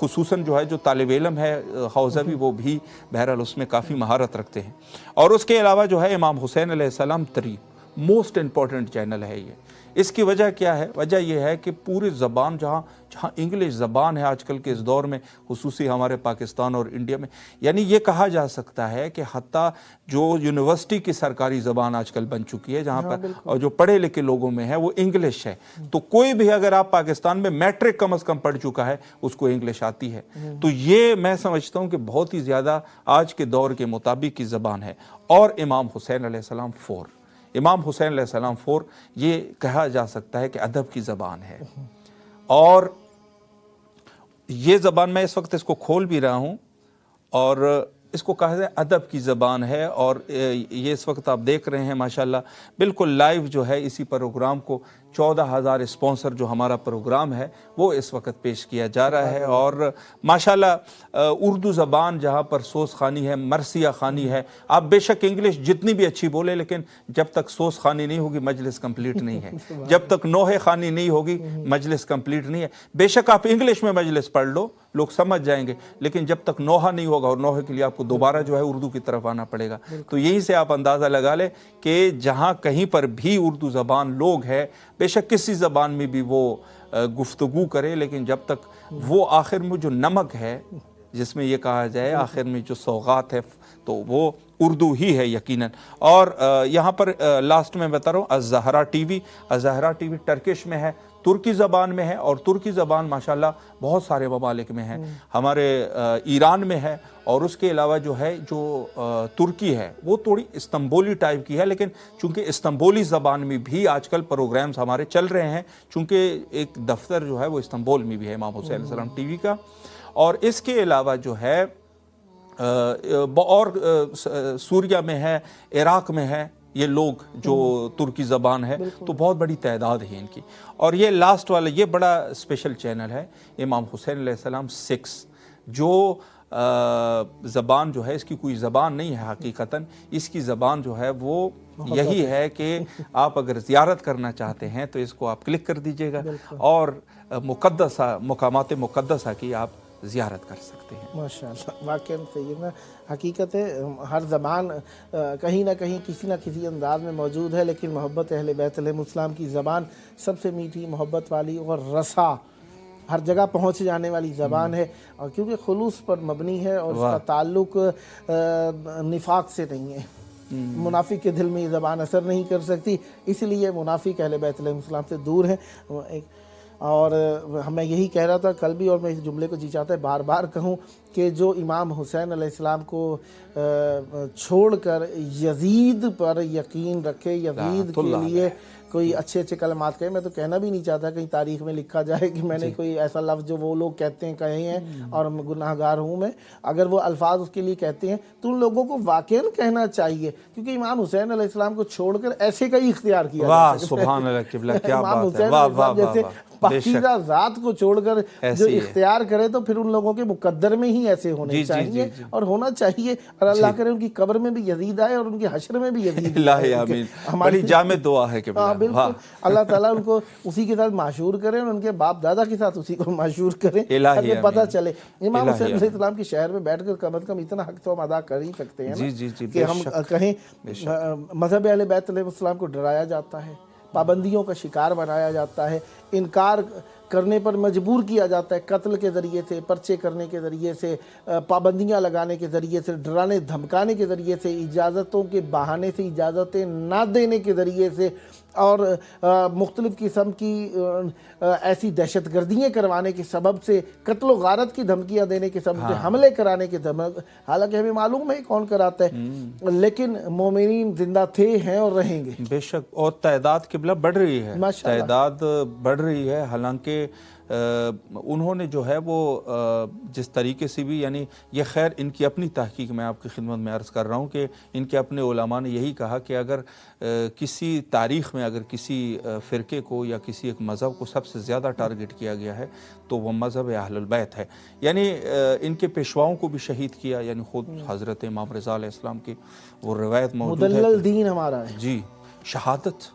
خصوصاً جو ہے جو طالب علم ہے حوزوی وہ بھی بہرحال اس میں کافی مہارت رکھتے ہیں. اور اس کے علاوہ جو ہے امام حسین علیہ السلام 3 موسٹ امپورٹنٹ چینل ہے یہ. اس کی وجہ کیا ہے؟ وجہ یہ ہے کہ پوری زبان جہاں انگلش زبان ہے آج کل کے اس دور میں، خصوصی ہمارے پاکستان اور انڈیا میں، یعنی یہ کہا جا سکتا ہے کہ حتیٰ جو یونیورسٹی کی سرکاری زبان آج کل بن چکی ہے جہاں پر اور جو پڑھے لکھے لوگوں میں ہے وہ انگلش ہے. تو کوئی بھی اگر آپ پاکستان میں میٹرک کم از کم پڑھ چکا ہے اس کو انگلش آتی ہے. تو یہ میں سمجھتا ہوں کہ بہت ہی زیادہ آج کے دور کے مطابق کی زبان ہے. اور امام حسین علیہ السلام 4، امام حسین علیہ السلام 4 یہ کہا جا سکتا ہے کہ ادب کی زبان ہے. اور یہ زبان میں اس وقت اس کو کھول بھی رہا ہوں اور اس کو کہا جائے ادب کی زبان ہے. اور یہ اس وقت آپ دیکھ رہے ہیں ماشاءاللہ بالکل لائیو جو ہے اسی پروگرام کو 14,000 اسپانسر جو ہمارا پروگرام ہے وہ اس وقت پیش کیا جا رہا ہے. اور ماشاءاللہ اردو زبان جہاں پر سوز خوانی ہے، مرثیہ خوانی ہے، آپ بے شک انگلش جتنی بھی اچھی بولے لیکن جب تک سوز خوانی نہیں ہوگی مجلس کمپلیٹ نہیں ہے. جب تک نوحہ خوانی نہیں ہوگی مجلس کمپلیٹ نہیں ہے. بے شک آپ انگلش میں مجلس پڑھ لو، لوگ سمجھ جائیں گے، لیکن جب تک نوحہ نہیں ہوگا، اور نوحے کے لیے آپ کو دوبارہ جو ہے اردو کی طرف آنا پڑے گا. تو یہیں سے آپ اندازہ لگا لیں کہ جہاں کہیں پر بھی اردو زبان لوگ ہے، بے شک کسی زبان میں بھی وہ گفتگو کرے، لیکن جب تک وہ آخر میں جو نمک ہے جس میں یہ کہا جائے آخر میں جو سوغات ہے تو وہ اردو ہی ہے یقیناً. اور یہاں پر لاسٹ میں بتا رہا ہوں الزہرا ٹی وی، الزہرا ٹی وی ٹرکش میں ہے، ترکی زبان میں ہے، اور ترکی زبان ماشاءاللہ بہت سارے ممالک میں ہے، ہمارے ایران میں ہے. اور اس کے علاوہ جو ہے جو ترکی ہے وہ تھوڑی استنبولی ٹائپ کی ہے، لیکن چونکہ استنبولی زبان میں بھی آج کل پروگرامز ہمارے چل رہے ہیں، چونکہ ایک دفتر جو ہے وہ استنبول میں بھی ہے امام حسین علیہ السلام ٹی وی کا. اور اس کے علاوہ جو ہے اور سوریہ میں ہے، عراق میں ہے، یہ لوگ جو ترکی زبان ہے تو بہت بڑی تعداد ہے ان کی. اور یہ لاسٹ والا یہ بڑا اسپیشل چینل ہے امام حسین علیہ السلام 6، جو زبان جو ہے اس کی کوئی زبان نہیں ہے حقیقتاً، اس کی زبان جو ہے وہ یہی ہے کہ آپ اگر زیارت کرنا چاہتے ہیں تو اس کو آپ کلک کر دیجئے گا اور مقدسہ مقامات مقدسہ کی آپ زیارت کر سکتے ہیں. ماشاءاللہ واقعی صحیح ہے. حقیقت ہے ہر زبان کہیں نہ کہیں کسی نہ کسی انداز میں موجود ہے، لیکن محبت اہل بیت علیہ السلام کی زبان سب سے میٹھی، محبت والی اور رسا، ہر جگہ پہنچ جانے والی زبان ہے. اور کیونکہ خلوص پر مبنی ہے اور اس کا تعلق نفاق سے نہیں ہے. منافق کے دل میں یہ زبان اثر نہیں کر سکتی، اس لیے منافق اہل بیت علیہ السلام سے دور ہیں. اور میں یہی کہہ رہا تھا کل بھی، اور میں اس جملے کو جی چاہتا ہے بار بار کہوں کہ جو امام حسین علیہ السلام کو چھوڑ کر یزید پر یقین رکھے، یزید کے لیے کوئی اچھے اچھے کلمات کہے، میں تو کہنا بھی نہیں چاہتا کہیں تاریخ میں لکھا جائے کہ میں نے کوئی ایسا لفظ جو وہ لوگ کہتے ہیں کہے ہیں اور گناہ گار ہوں میں. اگر وہ الفاظ اس کے لیے کہتے ہیں تو ان لوگوں کو واقعاً کہنا چاہیے، کیونکہ امام حسین علیہ السلام کو چھوڑ کر ایسے کئی اختیار کیا واہ سبحان اللہ قبلہ، کیا بات ہے، واہ واہ واہ، پاکیزہ ذات کو چھوڑ کر جو اختیار کرے تو پھر ان لوگوں کے مقدر میں ہی ایسے ہونے چاہیے اور ہونا چاہیے. اور اللہ کرے ان کی قبر میں بھی یزید آئے اور ان کی حشر میں بھی یزید آئے. آمین. بڑی جامع دعا ہے قبلہ. بالکل اللہ تعالیٰ ان کو اسی کے ساتھ معشور کرے اور ان کے باپ دادا کے ساتھ اسی کو معشور کرے تاکہ پتہ چلے. امام حسین علیہ السلام کے شہر میں بیٹھ کر کم از کم اتنا حق تو ہم ادا کر ہی سکتے ہیں کہ ہم کہیں مذہب اہل بیت علیہ السلام کو ڈرایا جاتا ہے، پابندیوں کا شکار بنایا جاتا ہے، انکار کرنے پر مجبور کیا جاتا ہے، قتل کے ذریعے سے، پرچے کرنے کے ذریعے سے، پابندیاں لگانے کے ذریعے سے، ڈرانے دھمکانے کے ذریعے سے، اجازتوں کے بہانے سے، اجازتیں نہ دینے کے ذریعے سے، اور مختلف قسم کی ایسی دہشت گردیاں کروانے کے سبب سے، قتل و غارت کی دھمکیاں دینے کے سبب سے، حملے کرانے کے حالانکہ ہمیں معلوم ہے کون کراتا ہے، لیکن مومنین زندہ تھے، ہیں اور رہیں گے. بے شک. اور تعداد قبلہ بڑھ رہی ہے، تعداد بڑھ رہی ہے. حالانکہ انہوں نے جو ہے وہ جس طریقے سے بھی، یعنی یہ خیر ان کی اپنی تحقیق میں آپ کی خدمت میں عرض کر رہا ہوں کہ ان کے اپنے علماء نے یہی کہا کہ اگر کسی تاریخ میں اگر کسی فرقے کو یا کسی ایک مذہب کو سب سے زیادہ ٹارگٹ کیا گیا ہے تو وہ مذہب اہل البیت ہے. یعنی ان کے پیشواؤں کو بھی شہید کیا، یعنی خود حضرت امام رضا علیہ السلام کی وہ روایت موجود ہے، مدلل دین ہمارا ہے. جی، شہادت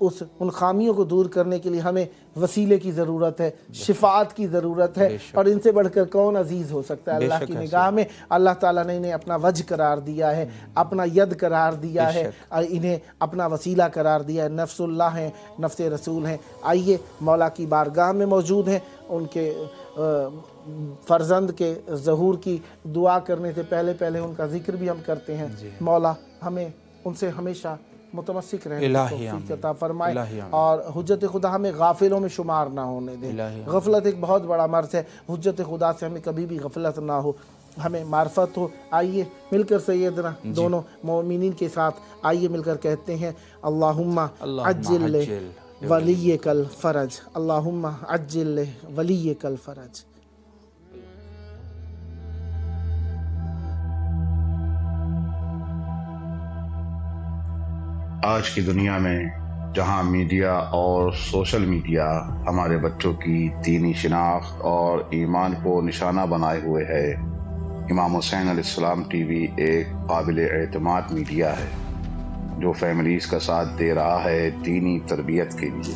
ان خامیوں کو دور کرنے کے لیے ہمیں وسیلے کی ضرورت ہے، شفاعت کی ضرورت ہے، اور ان سے بڑھ کر کون عزیز ہو سکتا ہے اللہ کی نگاہ میں؟ اللہ تعالیٰ نے انہیں اپنا وجہ قرار دیا ہے، اپنا ید قرار دیا ہے، اور انہیں اپنا وسیلہ قرار دیا ہے، نفس اللہ ہیں، نفس رسول ہیں۔ آئیے مولا کی بارگاہ میں موجود ہیں، ان کے فرزند کے ظہور کی دعا کرنے سے پہلے ان کا ذکر بھی ہم کرتے ہیں۔ مولا ہمیں ان سے ہمیشہ متمسک رہنے کی توفیق عطا فرمائے، اور حجت خدا ہمیں غافلوں میں شمار نہ ہونے دے۔ غفلت ایک بہت بڑا مرض ہے، حجت خدا سے ہمیں کبھی بھی غفلت نہ ہو، ہمیں معرفت ہو۔ آئیے مل کر سیدنا دونوں مومنین کے ساتھ آئیے مل کر کہتے ہیں اللہم عجل ولیک الفرج، اللہم عجل ولیک الفرج۔ آج کی دنیا میں جہاں میڈیا اور سوشل میڈیا ہمارے بچوں کی دینی شناخت اور ایمان کو نشانہ بنائے ہوئے ہے، امام حسین علیہ السلام ٹی وی ایک قابل اعتماد میڈیا ہے جو فیملیز کا ساتھ دے رہا ہے دینی تربیت کے لیے،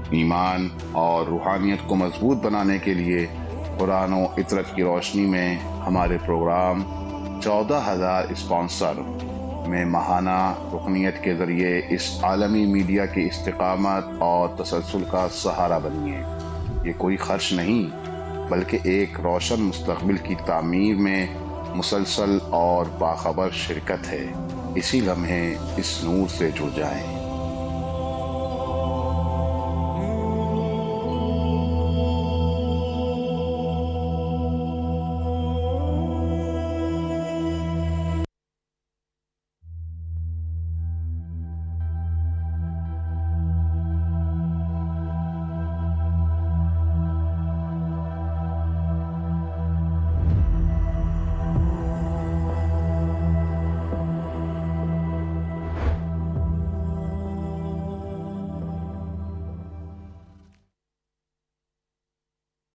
ایمان اور روحانیت کو مضبوط بنانے کے لیے۔ قرآن و عطرت کی روشنی میں ہمارے پروگرام 14,000 اسپانسر میں ماہانہ رکنیت کے ذریعے اس عالمی میڈیا کی استقامت اور تسلسل کا سہارا بنیے۔ یہ کوئی خرچ نہیں بلکہ ایک روشن مستقبل کی تعمیر میں مسلسل اور باخبر شرکت ہے۔ اسی لمحے اس نور سے جڑ جائیں۔